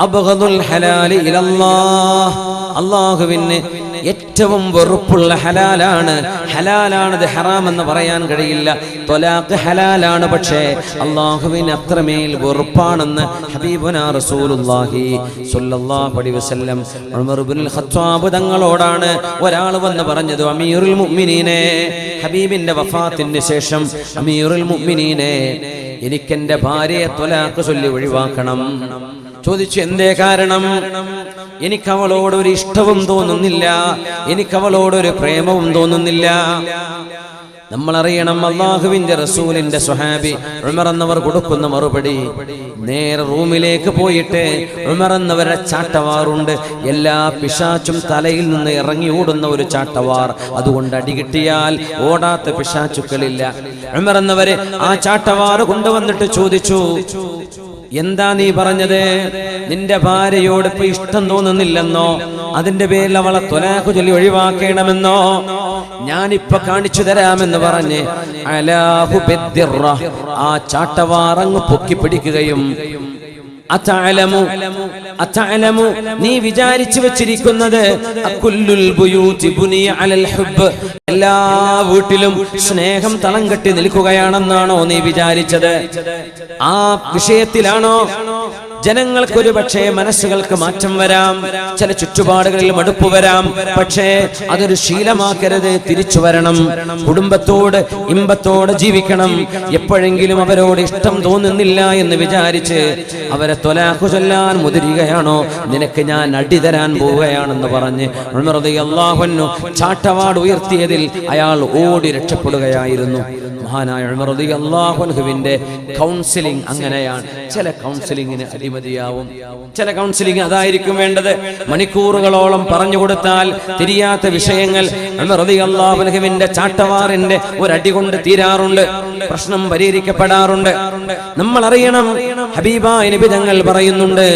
അബ്ഗദുൽ ഹലാലി ഇലല്ലാഹ്, അല്ലാഹുവിന് ഏറ്റവും വെറുപ്പുള്ള ഹലാലാണ്. ഹലാലാണത്, ഹറാം എന്ന് പറയാൻ കഴിയില്ല. ത്വലാഖ് ഹലാലാണ്, പക്ഷേ അല്ലാഹുവിന് അത്രമേൽ വെറുപ്പാണെന്ന് ഹബീബുനാ റസൂലുള്ളാഹി സ്വല്ലല്ലാഹു അലൈഹി വസല്ലം ഉമർ ഇബ്നുൽ ഖത്താബ് തങ്ങളോടാണ് ഒരാൾ വന്ന് പറഞ്ഞത്, അമീറുൽ മുഅ്മിനീനെ, ഹബീബിന്റെ വഫാത്തിന് ശേഷം അമീറുൽ മുഅ്മിനീനെ, എനിക്കെന്റെ ഭാര്യയെ ത്വലാഖ് ചൊല്ലി ഒഴിവാക്കണം. ചോദിച്ചു, എന്തേ കാരണം? എനിക്കവളോടൊരു ഇഷ്ടവും തോന്നുന്നില്ല, എനിക്കവളോടൊരു പ്രേമവും തോന്നുന്നില്ല. നമ്മളറിയണം, അല്ലാഹുവിന്റെ റസൂലിന്റെ സ്വഹാബി ഉമർ എന്നവർ കൊടുക്കുന്ന മറുപടി, നേരെ റൂമിലേക്ക് പോയിട്ട് ഉമർ എന്നവരുടെ ചാട്ടവാറുണ്ട്. എല്ലാ പിശാചും തലയിൽ നിന്ന് ഇറങ്ങി ഓടുന്ന ഒരു ചാട്ടവാർ, അതുകൊണ്ട് അടികിട്ടിയാൽ ഓടാത്ത പിശാചുക്കളില്ല. ഉമർ എന്നവര് ആ ചാട്ടവാറ് കൊണ്ടുവന്നിട്ട് ചോദിച്ചു, എന്താ നീ പറഞ്ഞത്? നിന്റെ ഭാര്യയോട് ഇപ്പൊ ഇഷ്ടം തോന്നുന്നില്ലെന്നോ, അതിന്റെ പേരിൽ അവളെ ത്വലാഖ് ചൊല്ലി ഒഴിവാക്കണമെന്നോ? ഞാനിപ്പൊ കാണിച്ചു തരാമെന്ന് പറഞ്ഞ് അലാഹു ബിദ്ദിറ, ആ ചാട്ടവാറങ്ങ് പൊക്കി പിടിക്കുകയും, അതഅലമു അതഅലമു, നീ വിചാരിച്ചു വെച്ചിരിക്കുന്നത് അകുല്ലുൽ ബുയൂതി ബുനിയ അലൽ ഹുബ്ബ്, എല്ലാ വീട്ടിലും സ്നേഹം തളം കെട്ടി നിൽക്കുകയാണെന്നാണോ നീ വിചാരിച്ചത്? ആ വിഷയത്തിലാണോ? ജനങ്ങൾക്കൊരു പക്ഷേ മനസ്സുകൾക്ക് മാറ്റം വരാം, ചില ചുറ്റുപാടുകളിൽ മടുപ്പ് വരാം, പക്ഷേ അതൊരു ശീലമാക്കരുത്. തിരിച്ചു വരണം, കുടുംബത്തോട് ഇമ്പത്തോടെ ജീവിക്കണം. എപ്പോഴെങ്കിലും അവരോട് ഇഷ്ടം തോന്നുന്നില്ല എന്ന് വിചാരിച്ച് അവരെ ത്വലാഖ് ചൊല്ലാൻ മുതിരുകയാണോ? നിനക്ക് ഞാൻ അടി തരാൻ പോവുകയാണെന്ന് പറഞ്ഞ് ഉമർ റളിയല്ലാഹു അൻഹു ചാട്ടവാട് ഉയർത്തിയതിൽ അയാൾ ഓടി രക്ഷപ്പെടുകയായിരുന്നു. മഹാനായ ഉമർ റളിയല്ലാഹു അൻഹുവിന്റെ കൗൺസിലിംഗ് അങ്ങനെയാണ്. ചില കൗൺസിലിംഗിന് അടിമതിയാവും, ചില കൗൺസിലിംഗ് അതായിരിക്കും വേണ്ടത്. മണിക്കൂറുകളോളം പറഞ്ഞു കൊടുത്താൽ തിരിയാത്ത വിഷയങ്ങൾ ഉമർ റളിയല്ലാഹു അൻഹുവിന്റെ ചാട്ടവാറിന്റെ ഒരടി കൊണ്ട് തീരാറുണ്ട്, പ്രശ്നം പരിഹരിക്കപ്പെടാറുണ്ട്. നമ്മൾ അറിയണം, ഹബീബായ നബി തങ്ങൾ പറയുന്നുണ്ട്,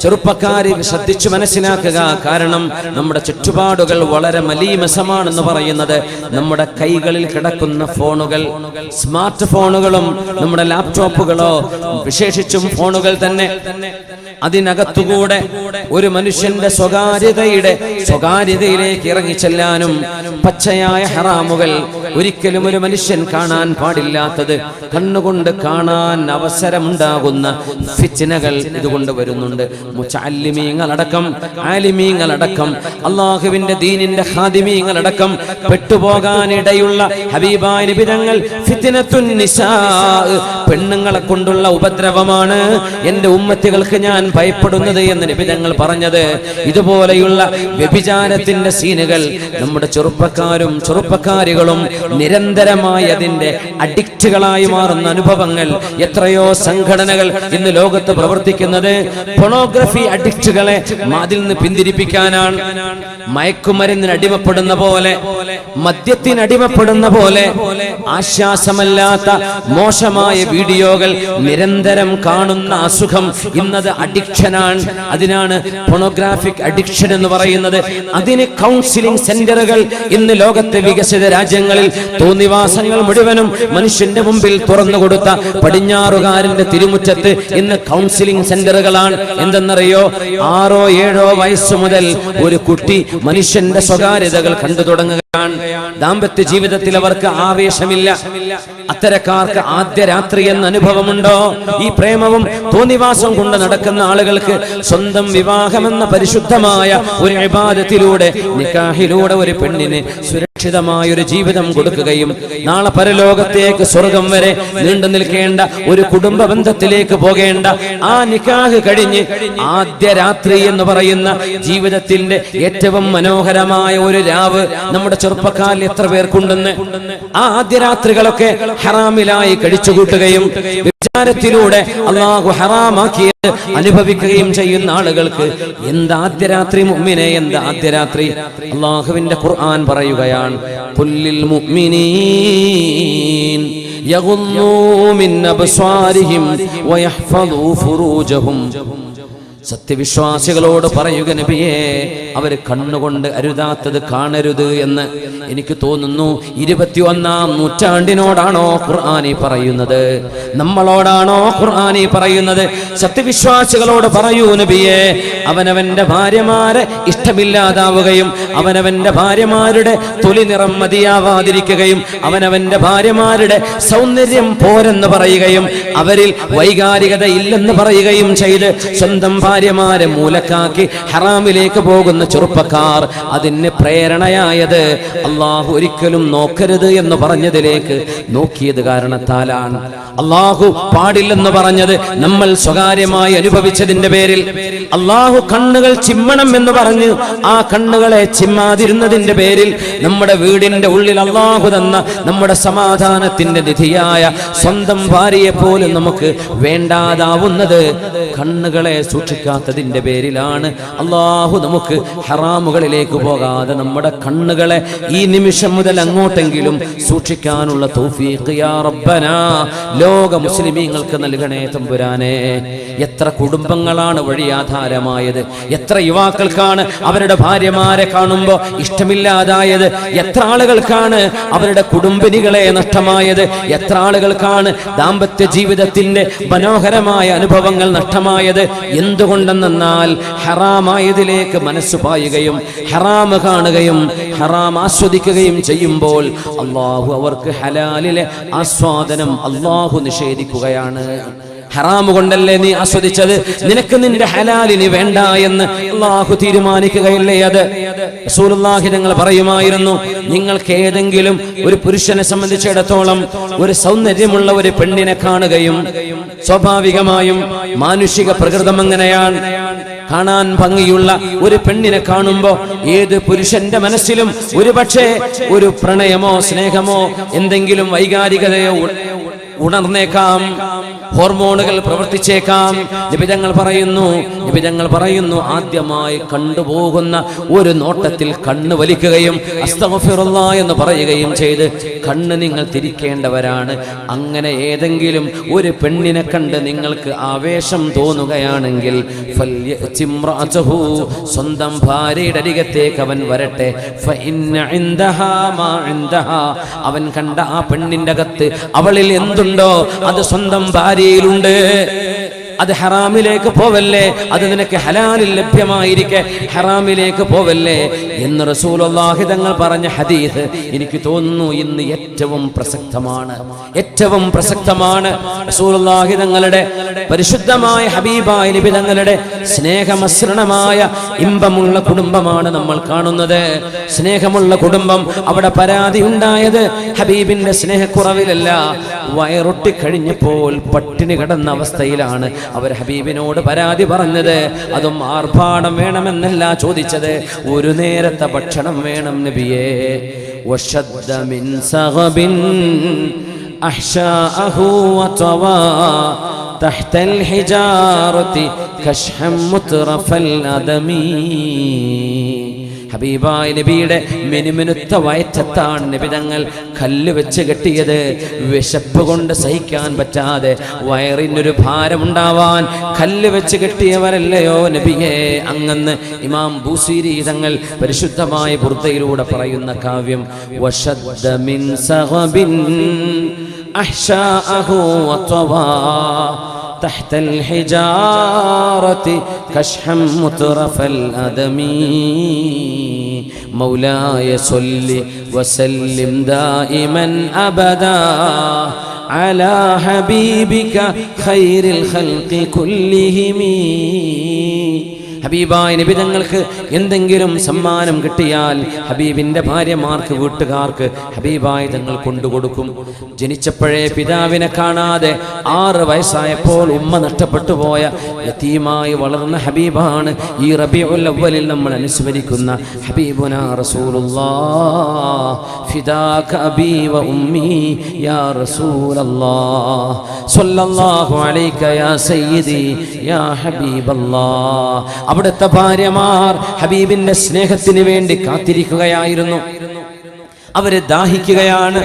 ചെറുപ്പക്കാരെ ശ്രദ്ധിച്ചു മനസ്സിലാക്കുക. കാരണം നമ്മുടെ ചുറ്റുപാടുകൾ വളരെ മലീമസമാണെന്ന് പറയുന്നത് നമ്മുടെ കൈകളിൽ കിടക്കുന്ന ഫോണുകൾ, സ്മാർട്ട് ഫോണുകളും നമ്മുടെ ലാപ്ടോപ്പുകളോ വിശേഷിച്ചും ഫോണുകൾ തന്നെ, അതിനകത്തുകൂടെ ഒരു മനുഷ്യന്റെ സ്വകാര്യതയിലേക്ക് ഇറങ്ങിച്ചെല്ലാനും പച്ചയായ ഹറാമുകൾ, ഒരിക്കലും ഒരു മനുഷ്യൻ കാണാൻ പാടില്ലാത്തത് കണ്ണുകൊണ്ട് കാണാൻ അവസരമുണ്ടാകുന്ന ഫിത്നകൾ ഇതുകൊണ്ട് വരുന്നുണ്ട്. മുതഅല്ലിമീങ്ങളടക്കം, ആലിമീങ്ങളടക്കം, അല്ലാഹുവിന്റെ ദീനിന്റെ ഖാദിമീങ്ങളടക്കം പെട്ടുപോകാനിടയുള്ള ഹബീബായ നബി തങ്ങൾ ഫിത്നത്തുൻ നിസാ, പെണ്ണുങ്ങളെ കൊണ്ടുള്ള ഉപദ്രവമാണ് എന്റെ ഉമ്മത്തികൾക്ക് ഞാൻ ഭയപ്പെടുന്നത് എന്ന് നബി തങ്ങൾ പറഞ്ഞത്. ഇതുപോലെയുള്ള വ്യഭിചാരത്തിന്റെ സീനുകൾ നമ്മുടെ ചെറുപ്പക്കാരും ചെറുപ്പക്കാരികളും നിരന്തരമായി അതിന്റെ അഡിക്റ്റുകളായി മാറുന്ന അനുഭവങ്ങൾ, എത്രയോ സംഘടനകൾ ഇന്ന് ലോകത്ത് പ്രവർത്തിക്കുന്നത് പോണോഗ്രഫി അഡിക്റ്റുകളെ അതിൽ നിന്ന് പിന്തിരിപ്പിക്കാനാണ്. മയക്കുമരുന്നിന് അടിമപ്പെടുന്ന പോലെ, മദ്യത്തിന് അടിമപ്പെടുന്ന പോലെ, ആശ്വാസമല്ലാത്ത മോശമായ വീഡിയോകൾ നിരന്തരം കാണുന്ന അസുഖം ഇന്നത് അഡിക്ഷനാണ്. അതിനാണ് പോണോഗ്രാഫിക് അഡിക്ഷൻ എന്ന് പറയുന്നത്. അതിന് കൗൺസിലിംഗ് സെന്ററുകൾ ഇന്ന് ലോകത്തെ വികസിത രാജ്യങ്ങളിൽ തോന്നിവാസങ്ങൾ മുഴുവനും മനുഷ്യന്റെ മുമ്പിൽ തുറന്നു കൊടുത്ത പടിഞ്ഞാറുകാരന്റെ തിരുമുറ്റത്ത് ഇന്ന് കൗൺസിലിംഗ് സെന്ററുകളാണ്. എന്തെന്നറിയോ? 6-7 വയസ്സ് മുതൽ ഒരു കുട്ടി മനുഷ്യന്റെ സ്വകാര്യതകൾ കണ്ടു തുടങ്ങുകയാണ്. ദാമ്പത്യ ജീവിതത്തിൽ അവർക്ക് ആവേശമില്ല. അത്തരക്കാർക്ക് ആദ്യ രാത്രി എന്ന അനുഭവമുണ്ടോ? ഈ പ്രേമവും തോന്നിവാസം കൊണ്ട് നടക്കുന്ന ആളുകൾക്ക് സ്വന്തം വിവാഹമെന്ന പരിശുദ്ധമായ ഒരു ഇബാദത്തിലൂടെ, നിക്കാഹിലൂടെ ഒരു പെണ്ണിന് സുരക്ഷിതമായ ഒരു ജീവിതം കൊടുക്കുകയും നാളെ പരലോകത്തേക്ക് സ്വർഗം വരെ നീണ്ടു നിൽക്കേണ്ട ഒരു കുടുംബ ബന്ധത്തിലേക്ക് പോകേണ്ട ആ നിക്കാഹ് കഴിഞ്ഞ് ആദ്യ രാത്രി എന്ന് പറയുന്ന ജീവിതത്തിന്റെ ഏറ്റവും മനോഹരമായ ഒരു രാവ് നമ്മുടെ ചെറുപ്പക്കാരിൽ എത്ര പേർക്കുണ്ടെന്ന്. ആ ആദ്യ രാത്രികളൊക്കെ ഹറാമിലായി കഴിച്ചുകൂട്ടുകയും വിചാരത്തിലൂടെ അല്ലാഹു ഹറാമാക്കിയത് അനുഭവിക്കുകയും ചെയ്യുന്ന ആളുകൾക്ക് എന്താ ആദ്യ രാത്രി മുഅ്മിനെ, എന്താ ആദ്യ രാത്രി? അല്ലാഹുവിന്റെ ഖുർആൻ പറയുകയാണ്, ഖുല്ലിൽ മുഅ്മിനീൻ യഗുദ്ദൂ മിൻ അബ്സാരിഹിം വയഹ്ഫദൂ ഫുറൂജഹും. സത്യവിശ്വാസികളോട് പറയുക നബിയേ, അവർ കണ്ണുകൊണ്ട് അരുതാത്തത് കാണരുത് എന്ന്. എനിക്ക് തോന്നുന്നു 21-ാം നൂറ്റാണ്ടിനോടാണോ ഖുർആനി പറയുന്നത്? നമ്മളോടാണോ ഖുർആനി പറയുന്നത്? സത്യവിശ്വാസികളോട് പറയൂ നബിയേ, അവനവന്റെ ഭാര്യമാരെ ഇഷ്ടമില്ലാതാവുകയും അവനവന്റെ ഭാര്യമാരുടെ തൊലി നിറം മതിയാവാതിരിക്കുകയും അവനവന്റെ ഭാര്യമാരുടെ സൗന്ദര്യം പോരെന്ന് പറയുകയും അവരിൽ വൈകാരികത ഇല്ലെന്ന് പറയുകയും ചെയ്ത് സ്വന്തം ഭാര്യമാരെ മൂലക്കാക്കി ഹറാമിലേക്ക് പോകുന്ന ചെറുപ്പക്കാർ, അതിന് പ്രേരണയായത് അള്ളാഹു ഒരിക്കലും നോക്കരുത് എന്ന് പറഞ്ഞതിലേക്ക് നോക്കിയത് കാരണത്താലാണ്. അള്ളാഹു പാടില്ലെന്ന് പറഞ്ഞത് നമ്മൾ സ്വകാര്യമായി അനുഭവിച്ചതിന്റെ പേരിൽ, അള്ളാഹു കണ്ണുകൾ ചിമ്മണം എന്ന് പറഞ്ഞു ആ കണ്ണുകളെ ചിമ്മാതിരുന്നതിന്റെ പേരിൽ നമ്മുടെ വീടിന്റെ ഉള്ളിൽ അള്ളാഹു തന്ന നമ്മുടെ സമാധാനത്തിന്റെ നിധിയായ സ്വന്തം ഭാര്യയെ പോലും നമുക്ക് വേണ്ടാതാവുന്നത് കണ്ണുകളെ സൂക്ഷിക്കാത്തതിന്റെ പേരിലാണ്. അള്ളാഹു നമുക്ക് ഹറാമുകളിലേക്ക് പോകാതെ നമ്മുടെ കണ്ണുകളെ ഈ നിമിഷം മുതൽ അങ്ങോട്ടെങ്കിലും സൂക്ഷിക്കാനുള്ള തൗഫീഖ് യാ റബ്ബനാ ലോക മുസ്ലിമീങ്ങൾക്ക് നൽകണേ തമ്പുരാനെ. എത്ര കുടുംബങ്ങളാണ് വഴിയാധാരമായത്, എത്ര യുവാക്കൾക്കാണ് അവരുടെ ഭാര്യമാരെ കാണുമ്പോൾ ഇഷ്ടമില്ലാതായത്, എത്ര ആളുകൾക്കാണ് അവരുടെ കുടുംബിനികളെ നഷ്ടമായത്, എത്ര ആളുകൾക്കാണ് ദാമ്പത്യ ജീവിതത്തിന്റെ മനോഹരമായ അനുഭവങ്ങൾ നഷ്ടമായത്. എന്തുകൊണ്ടെന്നാൽ ഹറാമായതിലേക്ക് മനസ്സ് പായുകയും ഹറാം കാണുകയും ഹറാം ആസ്വദിക്കുകയും ചെയ്യുമ്പോൾ അള്ളാഹു അവർക്ക് ഹലാലിലെ ആസ്വാദനം അള്ളാഹു നിഷേധിക്കുകയാണ്. ഹറാമു കൊണ്ടല്ലേ നീ ആസ്വദിച്ചത്, നിനക്ക് നിന്റെ ഹലാലിന് വേണ്ട എന്ന് അള്ളാഹു തീരുമാനിക്കുകയല്ലേ അത്. റസൂലുള്ളാഹി തങ്ങൾ പറയുമായിരുന്നു, നിങ്ങൾക്ക് ഏതെങ്കിലും ഒരു പുരുഷനെ സംബന്ധിച്ചിടത്തോളം ഒരു സൗന്ദര്യമുള്ള ഒരു പെണ്ണിനെ കാണുകയും, സ്വാഭാവികമായും മാനുഷിക പ്രകൃതം എങ്ങനെയാണ്, കാണാൻ ഭംഗിയുള്ള ഒരു പെണ്ണിനെ കാണുമ്പോ ഏത് പുരുഷന്റെ മനസ്സിലും ഒരുപക്ഷെ ഒരു പ്രണയമോ സ്നേഹമോ എന്തെങ്കിലും വൈകാരികതയോ ഉണർന്നേക്കാം, ഹോർമോണുകൾ പ്രവർത്തിച്ചേക്കാം. നിബിധങ്ങൾ പറയുന്നു ആദ്യമായി കണ്ടുപോകുന്ന ഒരു നോട്ടത്തിൽ കണ്ണ് വലിക്കുകയും അസ്തഗ്ഫിറുല്ലാഹ് എന്ന് പറയുകയും ചെയ്ത് കണ്ണ് നിങ്ങൾ തിരിക്കേണ്ടവരാണ്. അങ്ങനെ ഏതെങ്കിലും ഒരു പെണ്ണിനെ കണ്ട് നിങ്ങൾക്ക് ആവേശം തോന്നുകയാണെങ്കിൽ സ്വന്തം ഭാര്യയുടെ അരികത്തേക്ക് അവൻ വരട്ടെ. അവൻ കണ്ട ആ പെണ്ണിന്റെ അകത്ത് അവളിൽ എന്തുണ്ടോ അത് സ്വന്തം ഭാര്യയിലുണ്ട്. അത് ഹറാമിലേക്ക് പോവല്ലേ, അത് നിനക്ക് ഹലാലിൽ ലഭ്യമായിരിക്കെ ഹറാമിലേക്ക് പോവല്ലേ എന്ന് റസൂലുള്ളാഹി തങ്ങൾ പറഞ്ഞ ഹദീസ് എനിക്ക് തോന്നുന്നു ഇന്ന് ഏറ്റവും പ്രസക്തമാണ്. റസൂലുള്ളാഹി തങ്ങളുടെ പരിശുദ്ധമായ ഹബീബായ നബി തങ്ങളുടെ സ്നേഹമസൃണമായ ഇമ്പമുള്ള കുടുംബമാണ് നമ്മൾ കാണുന്നത്. സ്നേഹമുള്ള കുടുംബം, അവിടെ പരാതി ഉണ്ടായത് ഹബീബിന്റെ സ്നേഹക്കുറവിലല്ല, വയറൊട്ടി കഴിഞ്ഞപ്പോൾ പട്ടിണി കിടന്ന അവസ്ഥയിലാണ് അവർ ഹബീബിനോട് പരാതി പറഞ്ഞത്. അതും ആർഭാടം വേണമെന്നല്ല ചോദിച്ചത്, ഒരു നേരത്തെ ഭക്ഷണം വേണം നബിയേ. വശദ്ദ മിൻ സഗബിൻ അഹ്ശാഅഹു വതവാ തഹ്തൽ ഹിജാറതി കശ്ഹം മുത്രഫൽ അദമി. ഹബീബായ നബിയുടെ മിനുമിനുത്ത വയറ്റത്താണ് നബി തങ്ങൾ കല്ല് വെച്ച് കെട്ടിയത്. വിശപ്പ് കൊണ്ട് സഹിക്കാൻ പറ്റാതെ വയറിനൊരു ഭാരമുണ്ടാവാൻ കല്ല് വെച്ച് കെട്ടിയവരല്ലയോ നബിയെ അങ്ങന്ന്. ഇമാം ബൂസീരി തങ്ങൾ പരിശുദ്ധമായ ബുർദയിലൂടെ പറയുന്ന കാവ്യം വശദ്ദ മിൻ സഗബിൻ അഹ്ശാഅഹു വതവാ تحت الحجارة كشحا مترف الأدمي مولاي صل وسلم دائما أبدا على حبيبك خير الخلق كلهم. ഹബീബായ നബി തങ്ങൾക്ക് എന്തെങ്കിലും സമ്മാനം കിട്ടിയാൽ ഹബീബിന്റെ ഭാര്യമാർക്ക്, വീട്ടുകാർക്ക് ഹബീബായ തങ്ങൾ കൊണ്ടുകൊടുക്കും. ജനിച്ചപ്പോഴേ പിതാവിനെ കാണാതെ 6 വയസ്സായപ്പോൾ ഉമ്മ നഷ്ടപ്പെട്ടു പോയ യതീമായി വളർന്ന ഹബീബാണ് ഈ റബീഉൽ അവ്വലിൽ നമ്മൾ അനുസ്മരിക്കുന്ന ഹബീബുനാ റസൂലുള്ളാഹ്. ഫിദാക അബീ വ ഉമ്മി യാ റസൂലല്ലാഹ് സ്വല്ലല്ലാഹു അലൈക യാ സയ്യിദി യാ ഹബീബല്ലാഹ്. അവിടുത്തെ ഭാര്യമാർ ഹബീബിന്റെ സ്നേഹത്തിന് വേണ്ടി കാത്തിരിക്കുകയായിരുന്നു. അവര് ദാഹിക്കുകയാണ്.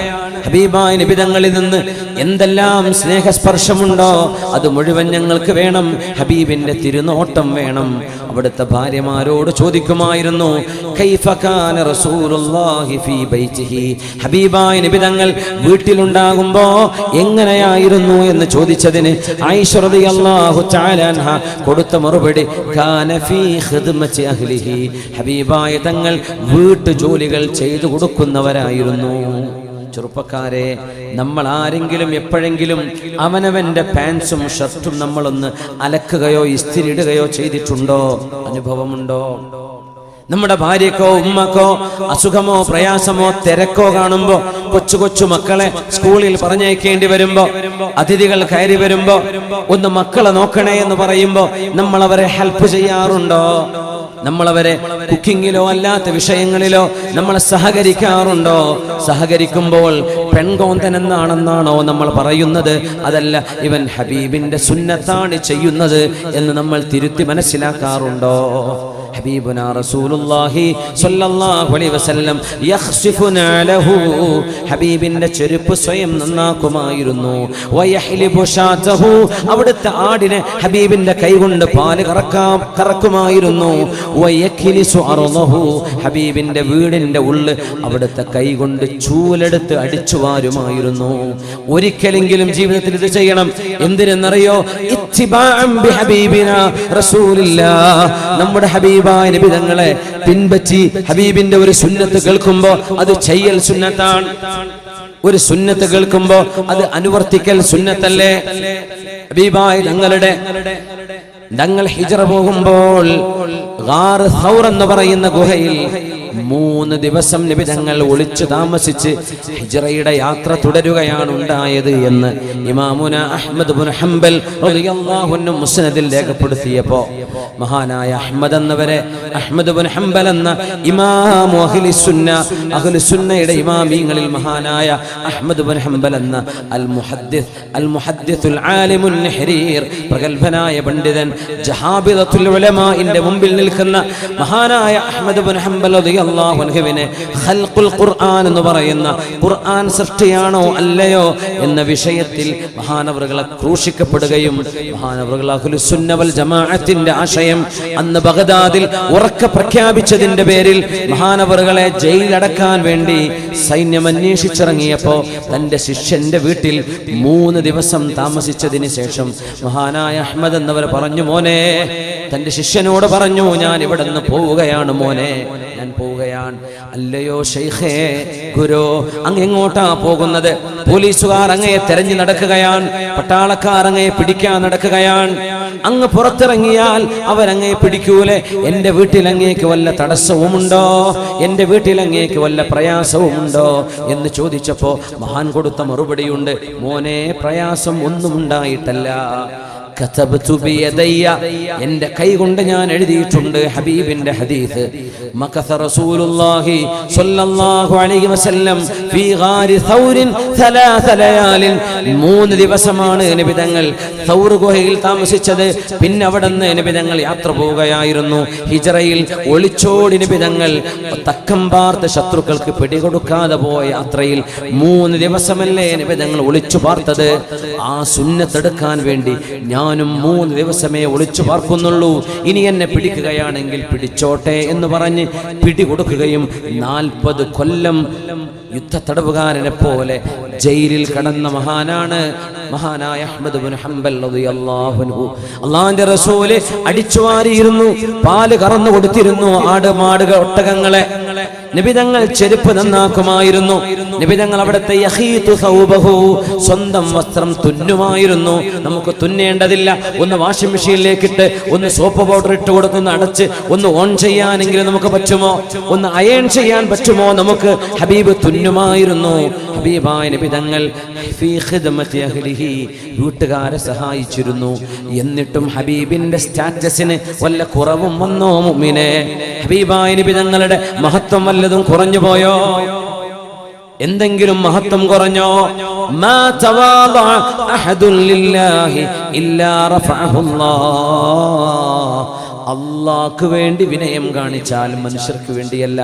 ഹബീബായ നബി തങ്ങളിൽ നിന്ന് എന്തെല്ലാം സ്നേഹസ്പർശമുണ്ടോ അത് മുഴുവൻ ഞങ്ങൾക്ക് വേണം. ഹബീബിന്റെ തിരുനോട്ടം വേണം. അവിടുത്തെ ഭാര്യമാരോട് ചോദിക്കുമായിരുന്നു, കൈഫ കാന റസൂലുള്ളാഹി ഫീ ബൈതിഹി, ഹബീബായ നബി തങ്ങൾ വീട്ടിലുണ്ടാകുമ്പോ എങ്ങനെയായിരുന്നു എന്ന് ചോദിച്ചതിന് ആയിഷ റളിയല്ലാഹു തആല അൻഹ കൊടുത്ത മറുപടി, കാന ഫീ ഖിദ്മത്തി അഹ്ലിഹി, ഹബീബായ തങ്ങൾ വീട്ടു ജോലികൾ ചെയ്തു കൊടുക്കുന്നവരായിരുന്നു. ചെറുപ്പക്കാരെ, നമ്മൾ ആരെങ്കിലും എപ്പോഴെങ്കിലും അവനവന്റെ പാൻസും ഷർട്ടും നമ്മളൊന്ന് അലക്കുകയോ ഇസ്തിരിടുകയോ ചെയ്തിട്ടുണ്ടോ? അനുഭവമുണ്ടോ? നമ്മുടെ ഭാര്യക്കോ ഉമ്മക്കോ അസുഖമോ പ്രയാസമോ തിരക്കോ കാണുമ്പോ, കൊച്ചു കൊച്ചു മക്കളെ സ്കൂളിൽ പറഞ്ഞയക്കേണ്ടി വരുമ്പോ, അതിഥികൾ കയറി വരുമ്പോ ഒന്ന് മക്കളെ നോക്കണേ എന്ന് പറയുമ്പോ നമ്മൾ അവരെ ഹെൽപ്പ് ചെയ്യാറുണ്ടോ? നമ്മളവരെ കുക്കിങ്ങിലോ അല്ലാത്ത വിഷയങ്ങളിലോ നമ്മൾ സഹകരിക്കാറുണ്ടോ? സഹകരിക്കുമ്പോൾ പെൺകോന്തൻ എന്നാണെന്നാണോ നമ്മൾ പറയുന്നത്? അതല്ല, ഇവൻ ഹബീബിന്റെ സുന്നത്താണ് ചെയ്യുന്നത് എന്ന് നമ്മൾ തിരുത്തി മനസ്സിലാക്കാറുണ്ടോ? ഹബീബുനാ റസൂലുള്ളാഹി സ്വല്ലല്ലാഹു അലൈഹി വസല്ലം യഖ്സിഫുനാ ലഹു, ഹബീബിന്റെ ചെരുപ്പ് സ്വയം നന്നാക്കുമായിരുന്നു. വയഹ്ലിബു ഷാതഹു, അവിടുത്തെ ആടിനെ ഹബീബിന്റെ കൈകൊണ്ട് പാല് കറക്കുമായിരുന്നു. വയക്ലിസു അർളഹു, ഹബീബിന്റെ വീടിന്റെ ഉള്ളിൽ അവിടുത്തെ കൈകൊണ്ട് ചൂലെടുത്ത് അടിച്ചു വാരുമായിരുന്നു. ഒരിക്കലെങ്കിലും ജീവിതത്തിൽ ഇത് ചെയ്യണം. എന്തിനെന്നറിയോ? ഇത്തിബാഅൻ ബിഹബീബിനാ റസൂലില്ലാഹ്, നമ്മുടെ ഹബീബായ നബി തങ്ങളെ പിൻപറ്റി ഹബീബിന്റെ ഒരു സുന്നത്ത് കേൾക്കുമ്പോ അത് ചെയ്യൽ സുന്നത്താണ്. ഒരു സുന്നത്ത് കേൾക്കുമ്പോ അത് അനുവർത്തിക്കൽ സുന്നത്തല്ലേ? ഹബീബായ തങ്ങൾ ഹിജ്റ പോകുമ്പോൾ ഗാർ സൗർ എന്ന് പറയുന്ന ഗുഹയിൽ 3 ദിവസം നബി തങ്ങൾ ഒളിച്ചു താമസിച്ച് ഹിജ്റയുടെ യാത്ര തുടരുകയാണ് ഉണ്ടായത് എന്ന് ഇമാമുന അഹ്മദ് ഇബ്നു ഹംബൽ റളിയല്ലാഹു അൻഹു മുസ്നദിൽ രേഖപ്പെടുത്തിയപ്പോൾ, മഹാനായ അഹ്മദ് ഇബ്നു ഹംബൽ എന്ന ഇമാമു അഹ്ലുസുന്നയുടെ ഇമാമിങ്ങളിൽ മഹാനായ അഹ്മദ് ഇബ്നു ഹംബൽ എന്ന അൽ മുഹദ്ദിസുൽ ആലിമുൻ നഹരീർ, പ്രഗൽഭനായ പണ്ഡിതൻ, ജഹാബിദത്തുൽ ഉലമാഇന്റെ മുമ്പിൽ നിൽക്കുന്ന മഹാനായ അഹ്മദ് ഇബ്നു ഹംബൽ റളിയല്ലാഹു അൻഹുവിനെ ഖൽഖുൽ ഖുർആൻ എന്ന് പറയുന്ന ഖുർആൻ സൃഷ്ടിയാണോ അല്ലയോ എന്ന വിഷയത്തിൽ മഹാനവറുകളെ ക്രൂശിക്കപ്പെടുകയും മഹാനവറുകൾ അഹ്ലുസുന്ന വൽ ജമാഅത്തിന്റെ ആശയം അന്ന് ബഗ്ദാദിൽ ഉറക്കെ പ്രഖ്യാപിച്ചതിന്റെ പേരിൽ മഹാനവറുകളെ ജയിലടക്കാൻ വേണ്ടി സൈന്യം അന്വേഷിച്ചിറങ്ങിയപ്പോൾ തന്റെ ശിഷ്യന്റെ വീട്ടിൽ 3 ദിവസം താമസിച്ചതിന് ശേഷം മഹാനായ അഹ്മദ് എന്നവർ പറഞ്ഞു, മോനെ, തന്റെ ശിഷ്യനോട് പറഞ്ഞു, ഞാൻ ഇവിടെ നിന്ന് പോവുകയാണ് മോനെ, ഞാൻ പോവുകയാണ്. അല്ലയോ ശൈഖേ, ഗുരു, അങ്ങ് എങ്ങോട്ടാ പോകുന്നത്? പോലീസുകാർ അങ്ങയെ തെരഞ്ഞു നടക്കുകയാണ്, പട്ടാളക്കാർ അങ്ങയെ പിടിക്കാൻ നടക്കുകയാണ്. അങ്ങ് പുറത്തിറങ്ങിയാൽ അവരങ്ങയെ പിടിക്കൂലേ? എന്റെ വീട്ടിൽ അങ്ങേക്ക് വല്ല തടസ്സവുമുണ്ടോ? എന്റെ വീട്ടിൽ അങ്ങേക്ക് വല്ല പ്രയാസവുമുണ്ടോ എന്ന് ചോദിച്ചപ്പോ മഹാൻ കൊടുത്ത മറുപടിയുണ്ട്, മോനെ, പ്രയാസം ഒന്നും ഉണ്ടായിട്ടല്ല. കതബ്തു ബിയദയ്യ, എൻ്റെ കൈ കൊണ്ട് ഞാൻ എഴുതിയിട്ടുണ്ട് ഹബീബിന്റെ ഹദീസ്. മകസ റസൂലുള്ളാഹി സ്വല്ലല്ലാഹു അലൈഹി വസല്ലം ഫീ ഗാരി സൗരിൻ 3 ലയാലിൻ, 3 ദിവസമാണ് നബി തങ്ങൾ സൗർ ഗുഹയിൽ താമസിച്ചത്. പിന്നെ അവിടുന്ന് നബി തങ്ങൾ യാത്ര പോവുകയായിരുന്നു. ഹിജ്റയിൽ ഒളിച്ചോടി നബി തങ്ങൾ തക്കം പാർത്ത് ശത്രുക്കൾക്ക് പിടികൊടുക്കാതെ പോയ യാത്രയിൽ 3 ദിവസമല്ലേ നബി തങ്ങൾ ഒളിച്ചു പാർത്തത്. ആ സുന്നത്തെടുക്കാൻ വേണ്ടി ഞാനും 3 ദിവസമേ ഒളിച്ചു പാർക്കുന്നുള്ളൂ, ഇനി എന്നെ പിടിക്കുകയാണെങ്കിൽ പിടിച്ചോട്ടെ എന്ന് പറഞ്ഞ് പിടികൊടുക്കുകയും 40 കൊല്ലം യുദ്ധ തടവുകാരനെ പോലെ ജയിലിൽ കടന്ന മഹാനാണ് മഹാനായ അഹ്മദ് ഇബ്നു ഹംബൽ റളിയല്ലാഹു അൻഹു. അല്ലാഹുവിന്റെ റസൂല് അടിച്ചുവാരിയിരുന്നു, പാല് കറന്നു കൊടുത്തിരുന്നു, ആട് മാടുകൾ ഒട്ടകങ്ങളെ. നബിതങ്ങൾ ചെരുപ്പ് നന്നാക്കുമായിരുന്നു. നബിതങ്ങൾ അവിടുത്തെ യഖീതു സൗബഹു, സ്വന്തം വസ്ത്രം തുന്നുമായിരുന്നു. നമുക്ക് തുന്നേണ്ടതില്ല, ഒന്ന് വാഷിംഗ് മെഷീനിലേക്ക് ഇട്ട് ഒന്ന് സോപ്പ് പൗഡർ ഇട്ട് കൊടുത്തൊന്ന് അടച്ച് ഒന്ന് ഓൺ ചെയ്യാനെങ്കിലും നമുക്ക് പറ്റുമോ? ഒന്ന് അയൺ ചെയ്യാൻ പറ്റുമോ നമുക്ക്? ഹബീബ് തുന്നുമായിരുന്നു. ഹബീബായ നബിതങ്ങൾ ഫീ ഖിദ്മത്തി അഹ്ലിഹി, വീട്ടുകാരെ സഹായിച്ചിരുന്നു. എന്നിട്ടും ഹബീബിന്റെ സ്റ്റാറ്റസിന് വല്ല കുറവും വന്നോ മുഅ്മിനേ? ഹബീബായ നബിതങ്ങളുടെ മഹത്വം വല്ലതും കുറഞ്ഞു പോയോ? എന്തെങ്കിലും മഹത്വം കുറഞ്ഞോ? മാ തവാദഅ അഹദുൻ ലില്ലാഹി ഇല്ലാ റഫഅഹുല്ലാഹ്. അള്ളാഹ്ക്ക് വേണ്ടി വിനയം കാണിച്ചാൽ, മനുഷ്യർക്ക് വേണ്ടിയല്ല,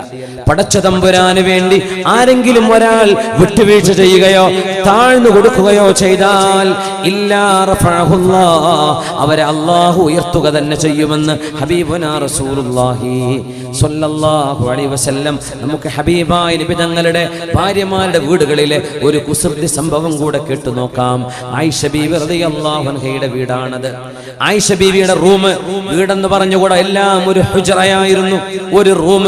പടച്ച തമ്പുരാന് വേണ്ടി ആരെങ്കിലും ഒരാൾ വിട്ടുവീഴ്ച ചെയ്യുകയോ താഴ്ന്നു കൊടുക്കുകയോ ചെയ്താൽ ഇല്ലാ റഫഅഹുല്ലാഹ്, അവരെ അള്ളാഹു ഉയർത്തുക തന്നെ ചെയ്യുമെന്ന് ഹബീബുനാ റസൂലുള്ളാഹി സ്വല്ലല്ലാഹു അലൈഹി വസല്ലം നമുക്ക് ഹബീബായ നബി തങ്ങളുടെ ഭാര്യമാരുടെ വീടുകളിലെ ഒരു കുസൃതി സംഭവം കൂടെ കേട്ടു നോക്കാം. ആയിഷ ബീവി റളിയല്ലാഹു അൻഹയുടെ വീടാണത്. ആയിഷ ബീവിയുടെ റൂം, വീടെന്ന് പറഞ്ഞുകൂടെ എല്ലാം ഒരു ഹുജറയായിരുന്നു, ഒരു റൂം.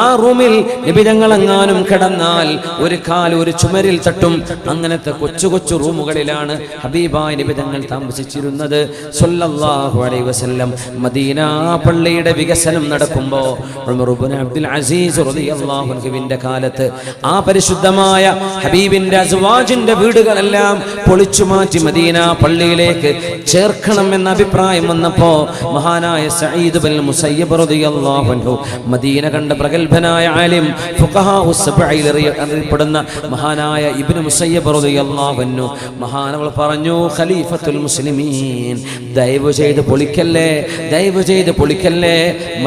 ആ റൂമിൽ നബി തങ്ങൾ എങ്ങാനും കിടന്നാൽ ഒരു കാൽ ഒരു ചുമരിൽ തട്ടും. അങ്ങനത്തെ കൊച്ചു കൊച്ചു റൂമുകളിലാണ് ഹബീബായ നബി തങ്ങൾ താമസിച്ചിരുന്നത് സ്വല്ലല്ലാഹു അലൈഹി വസല്ലം. മദീന പള്ളിയുടെ വികസനം നടക്കുമ്പോൾ ഉമർ ഇബ്നു അബ്ദുൽ അസീസ് റളിയല്ലാഹു അൻഹുവിന്റെ കാലത്ത് ആ പരിശുദ്ധമായ ഹബീബിന്റെ അസ്വാജിന്റെ വീടുകളെല്ലാം പൊളിച്ചു മാറ്റി മദീന പള്ളിയിലേക്ക് ചേർക്കണം എന്ന അഭിപ്രായം വന്നപ്പോ മഹാനായ സഈദ് ഇബ്നുൽ മുസയ്യിബ് റളിയല്ലാഹു അൻഹു, മദീന കണ്ട പ്രഗൽഭനായ ആലിം, ഫുഖഹാഉ സബ്ഇൽ അറിയപ്പെടുന്ന മഹാനായ ഇബ്നു മുസയ്യിബ് റളിയല്ലാഹു അൻഹു മഹാനവൾ പറഞ്ഞു, ഖലീഫത്തുൽ മുസ്ലിമീൻ, ദയവ് ചെയ്ത് പൊളിക്കല്ലേ, ദയവ് ചെയ്ത് പൊളിക്കല്ലേ.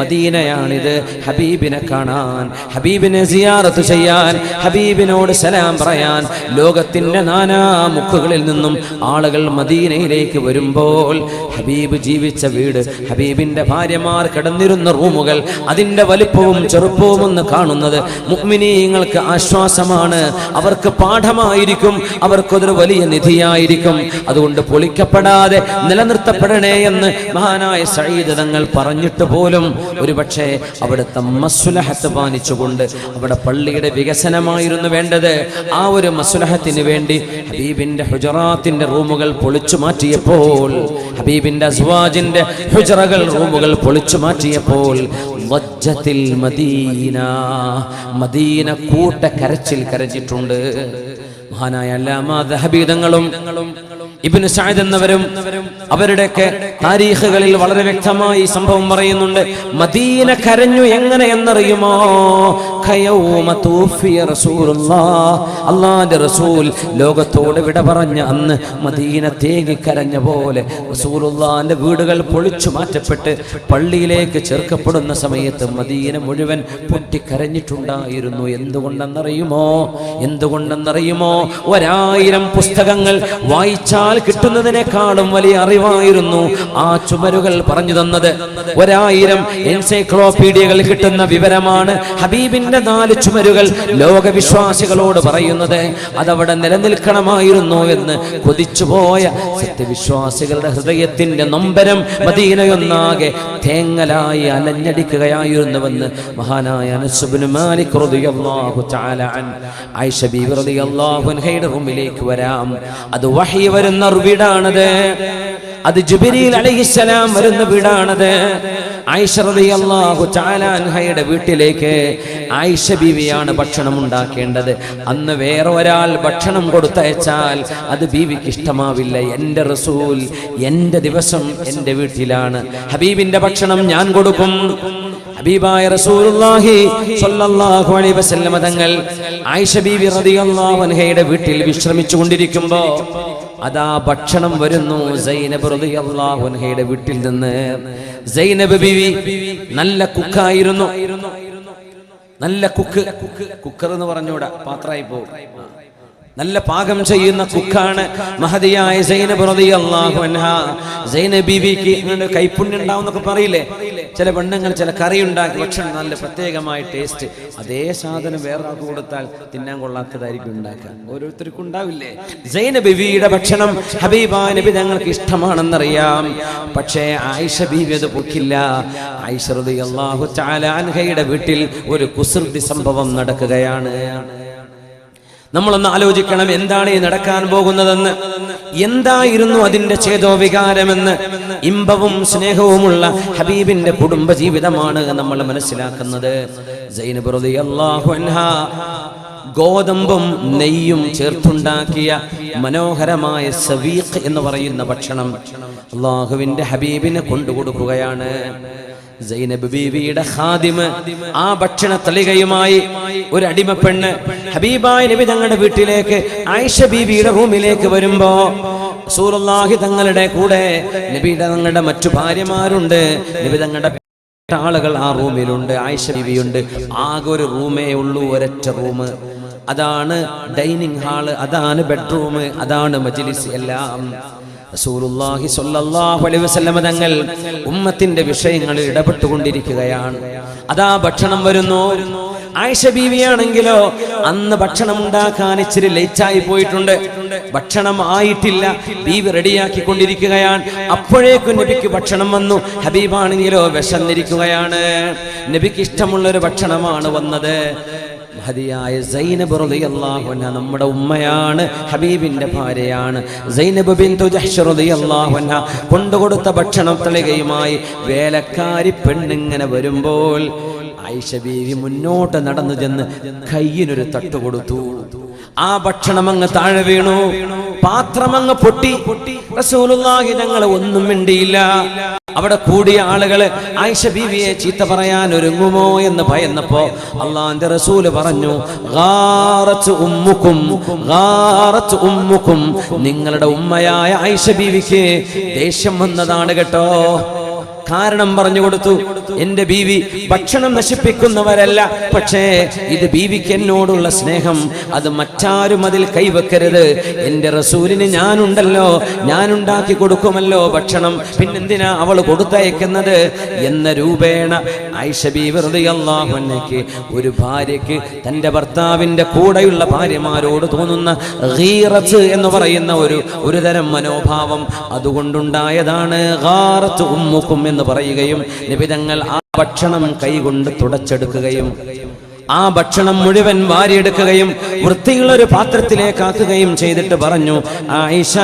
മദീനയാണിത്, ഹബീബിനെ കാണാൻ, ഹബീബിനെ സിയാറത്ത് ചെയ്യാൻ, ഹബീബിനോട് സലാം പറയാൻ ലോകത്തിന്റെ നാനാ മുക്കുകളിൽ നിന്നും ആളുകൾ മദീനയിലേക്ക് വരുമ്പോൾ ഹബീബ് ജീവിച്ച വീട്, ഹബീബിന്റെ ഭാര്യമാർ കിടന്നിരുന്ന റൂമുകൾ, അതിന്റെ വലിപ്പവും ചെറുപ്പവും ഒന്ന് കാണുന്നത് മുഅ്മിനീങ്ങൾക്ക് ആശ്വാസമാണ്, അവർക്ക് പാഠമായിരിക്കും, അവർക്കൊരു വലിയ നിധിയായിരിക്കും. അതുകൊണ്ട് പൊളിക്കപ്പെടാതെ നിലനിർത്തപ്പെടണേ എന്ന് മഹാനായ സഈദ് തങ്ങൾ പറഞ്ഞിട്ട് പോലും ഒരുപക്ഷെ അവിടുത്തെ മസ്ലഹത്ത് പാലിച്ചുകൊണ്ട്, അവിടെ പള്ളിയുടെ വികസനമായിരുന്നു വേണ്ടത്, ആ ഒരു മസ്ലഹത്തിന് വേണ്ടി ഹബീബിന്റെ ഹുജറാത്തിന്റെ റൂമുകൾ പൊളിച്ചു മാറ്റിയപ്പോൾ, ഹബീബിന്റെ അസ്വാജിന്റെ ഹുജറകൾ റൂമുകൾ പൊളിച്ചു മാറ്റിയപ്പോൾ വജ്ജത്തിൽ മദീന, മദീന കൂട്ട കരച്ചിൽ കരഞ്ഞിട്ടുണ്ട്. മഹാനായ അല്ലാമാ ദഹബി തങ്ങളും ഇബ്നു സഅദ് എന്നവരും അവരുടെയൊക്കെ താരീഖുകളിൽ വളരെ വ്യക്തമായി സംഭവം പറയുന്നുണ്ട്. മദീന കരഞ്ഞു എങ്ങനെ എന്നറിയുമോ? ഖയൗമ തൂഫിയ റസൂലുള്ളാഹ്, അല്ലാഹുവിന്റെ റസൂൽ ലോകത്തോട് വിട പറഞ്ഞ അന്ന് മദീന തേങ്ങി കരഞ്ഞ പോലെ റസൂലുള്ളാഹിന്റെ വീടുകൾ പൊളിച്ചു മാറ്റപ്പെട്ട് പള്ളിയിലേക്ക് ചേർക്കപ്പെടുന്ന സമയത്ത് മദീന മുഴുവൻ പൊട്ടിക്കരഞ്ഞിട്ടുണ്ടായിരുന്നു. എന്തുകൊണ്ടെന്നറിയുമോ? എന്തുകൊണ്ടെന്നറിയുമോ? 1000 പുസ്തകങ്ങൾ വായിച്ചാൽ കിട്ടുന്നതിനേക്കാളും വലിയ അറിവായിരുന്നു ആ ചുമരുകൾ പറഞ്ഞു തന്നത്. 1000 എൻസൈക്ലോപീഡിയകൾ കിട്ടുന്ന വിവരമാണ് ഹബീബിന്റെ 4 ചുമരുകൾ ലോകവിശ്വാസികളോട് പറയുന്നത്. അതവിടെ നിലനിൽക്കണമായിരുന്നു എന്ന് കൊതിച്ചുപോയ സത്യവിശ്വാസികളുടെ ഹൃദയത്തിന്റെ നൊമ്പരം മദീനയൊന്നാകെ തേങ്ങലായി അലഞ്ഞടിക്കുകയായിരുന്നുവെന്ന് മഹാനായ അനസ് ഇബ്നു മാലിക് റളിയല്ലാഹു തആല അൻ ആയിഷ ബീവി റളിയല്ലാഹു അൻഹയുടെ റൂമിലേക്ക് വരാം. അത് വഹി വരുന്ന വീടാണത്, അത് ജിബ്രീൽ അലൈഹിസ്സലാം വരുന്ന വീടാണത്. ആയിഷ റളിയല്ലാഹു തആല അൻഹയുടെ വീട്ടിലേക്ക് ആയിഷ ബീവിയാണ് ഭക്ഷണം ഉണ്ടാക്കേണ്ടത്. അന്ന് വേറെ ഒരാൾ ഭക്ഷണം കൊടുത്തയച്ചാൽ അത് ബീവിക്ക് ഇഷ്ടമാവില്ല. എൻ്റെ റസൂൽ, എൻ്റെ ദിവസം എൻ്റെ വീട്ടിലാണ്, ഹബീബിന്റെ ഭക്ഷണം ഞാൻ കൊടുക്കും. ഹബീബായ റസൂലുള്ളാഹി സ്വല്ലല്ലാഹു അലൈഹി വസല്ലം തങ്ങൾ ആയിഷ ബീവി റളിയല്ലാഹു അൻഹയുടെ വീട്ടിൽ വിശ്രമിച്ചു കൊണ്ടിരിക്കുമ്പോൾ അതാ ഭക്ഷണം വരുന്നു സൈനബ് റളിയല്ലാഹു അൻഹയുടെ വീട്ടിൽ നിന്ന്. സൈനബ് ബീവി നല്ല കുക്കായിരുന്നു, നല്ല കുക്കർ എന്ന് പറഞ്ഞൂടാ, പാത്രമായി പോകും, നല്ല പാകം ചെയ്യുന്ന കുക്കാണ് മഹദിയായ സൈനബ് റളിയല്ലാഹു അൻഹ. സൈനബ് ബീവിക്ക് കൈപ്പുണ്യം ഉണ്ടാവും എന്നൊക്കെ പറയില്ലേ, ചില പെണ്ണുങ്ങൾ ചില കറി ഉണ്ടാക്കി ഭക്ഷണം നല്ല പ്രത്യേകമായ ടേസ്റ്റ്, അതേ സാധനം വേറെ ആൾക്ക് കൊടുത്താൽ തിന്നാൻ കൊള്ളാത്തതായിരിക്കും ഉണ്ടാക്കുക, ഓരോരുത്തർക്കും ഉണ്ടാവില്ലേ. സൈനബ് ബീവിയുടെ ഭക്ഷണം ഹബീബായ നബി തങ്ങൾക്ക് ഇഷ്ടമാണെന്നറിയാം, പക്ഷേ ആയിഷ ബീവി അത് പൊക്കില്ല. ആയിഷ റളിയല്ലാഹു തആല അൻഹയുടെ വീട്ടിൽ ഒരു കുസൃതി സംഭവം നടക്കുകയാണ്. നമ്മളൊന്ന് ആലോചിക്കണം, എന്താണ് ഈ നടക്കാൻ പോകുന്നതെന്ന്, എന്തായിരുന്നു അതിന്റെ ചേതോവികാരമെന്ന്. ഇമ്പവും സ്നേഹവുമുള്ള ഹബീബിന്റെ കുടുംബ ജീവിതമാണ് നമ്മൾ മനസ്സിലാക്കുന്നത്. സൈനബ് റളിയല്ലാഹു അൻഹ ഗോതമ്പും നെയ്യും ചേർത്തുണ്ടാക്കിയ മനോഹരമായ സവീഖ് എന്ന് പറയുന്ന ഭക്ഷണം അല്ലാഹുവിന്റെ ഹബീബിന് കൊണ്ടുകൊടുക്കുകയാണ്. സൈനബ് ബീവിയുടെ ഖാദിമ് ആ ഭക്ഷണ തളികയുമായി ഒരു അടിമപ്പെണ്ണ് ഹബീബായ നബി തങ്ങളുടെ വീട്ടിലേക്ക് ആയിഷ ബീവിയുടെ റൂമിലേക്ക് വരുമ്പോ റസൂലുള്ളാഹി തങ്ങളുടെ കൂടെ നബി തങ്ങളുടെ മറ്റു ഭാര്യമാരുണ്ട്. നബി തങ്ങളുടെ ആളുകൾ ആ റൂമിലുണ്ട്. ആയിഷ ബീവിയുണ്ട്. ആകെ ഒരു റൂമേ ഉള്ളൂ, ഒരൊറ്റ റൂം. അതാണ് ഡൈനിങ് ഹാള്, അതാണ് ബെഡ്റൂം, അതാണ് മജ്ലിസ്. എല്ലാം റസൂലുള്ളാഹി സ്വല്ലല്ലാഹു അലൈഹി വസല്ലം തങ്ങൾ ഉമ്മത്തിന്റെ വിഷയങ്ങളിൽ ഇടപെട്ടുകൊണ്ടിരിക്കുകയാണ്. അതാ ഭക്ഷണം വരുന്നു. ആയിഷ ബീവിയാണെങ്കിലോ അന്ന് ഭക്ഷണം ഉണ്ടാക്കാൻ ഇച്ചിരി ലേറ്റായി പോയിട്ടുണ്ട്. ഭക്ഷണം ആയിട്ടില്ല. ബീവി റെഡിയാക്കിക്കൊണ്ടിരിക്കുകയാണ്. അപ്പോഴേക്കും നബിക്ക് ഭക്ഷണം വന്നു. ഹബീബാണെങ്കിലോ വിശന്നിരിക്കുകയാണ്. നബിക്ക് ഇഷ്ടമുള്ളൊരു ഭക്ഷണമാണ് വന്നത്. മഹദിയായ സൈനബ് റളിയല്ലാഹു അൻഹ നമ്മുടെ ഉമ്മയാണ്, ഹബീബിന്റെ ഭാര്യയാണ്. സൈനബ് ബിൻതു ജഹ്ഷ് റളിയല്ലാഹു അൻഹ കൊണ്ടുകൊടുത്ത ഭക്ഷണം തളികയുമായി വേലക്കാരി പെണ്ണിങ്ങനെ വരുമ്പോൾ ആയിഷ ബീവി മുന്നോട്ട് നടന്നു ചെന്ന് കയ്യിനൊരു തട്ട് കൊടുത്തു. ആ ഭക്ഷണം അങ്ങ് താഴെ വീണു. പാത്രം അങ്ങ് പൊട്ടി. റസൂലുള്ളാഹി തങ്ങൾ ഒന്നും മിണ്ടിയില്ല. അവിടെ കൂടിയ ആളുകള് ആയിഷ ബീവിയെ ചീത്ത പറയാൻ ഒരുങ്ങുമോ എന്ന് ഭയന്നപ്പോ അള്ളാന്റെ റസൂല് പറഞ്ഞു, ഗാറത്ത് ഉമ്മുക്കും, ഗാറത്ത് ഉമ്മുക്കും, നിങ്ങളുടെ ഉമ്മയായ ആയിഷ ബീവിക്ക് ദേഷ്യം വന്നതാണ് കേട്ടോ. കാരണം പറഞ്ഞു കൊടുത്തു. എന്റെ ബീവി ഭക്ഷണം നശിപ്പിക്കുന്നവരല്ല, പക്ഷേ ഇത് ബീവിക്ക് എന്നോടുള്ള സ്നേഹം, അത് മറ്റാരും അതിൽ കൈവെക്കരുത്. എന്റെ റസൂലിന് ഞാനുണ്ടല്ലോ, ഞാനുണ്ടാക്കി കൊടുക്കുമല്ലോ ഭക്ഷണം, പിന്നെന്തിനാ അവൾ കൊടുത്തയക്കുന്നത് എന്ന രൂപേണ ആയിഷ ബീവി റളിയല്ലാഹു അൻഹയ്ക്ക്, ഒരു ഭാര്യയ്ക്ക് തന്റെ ഭർത്താവിന്റെ കൂടെയുള്ള ഭാര്യമാരോട് തോന്നുന്ന ഗീറത്ത് എന്ന് പറയുന്ന ഒരു തരം മനോഭാവം അതുകൊണ്ടുണ്ടായതാണ്. ഗാറത്ത് ഉമ്മുക്കും എന്ന് പറയുകയും നബി തങ്ങൾ ആ ഭക്ഷണം കൈകൊണ്ട് തുടച്ചെടുക്കുകയും ആ ഭക്ഷണം മുഴുവൻ വാരിയെടുക്കുകയും വൃത്തിയുള്ള ഒരു പാത്രത്തിലേക്കാക്കുകയും ചെയ്തിട്ട് പറഞ്ഞു, ആയിഷ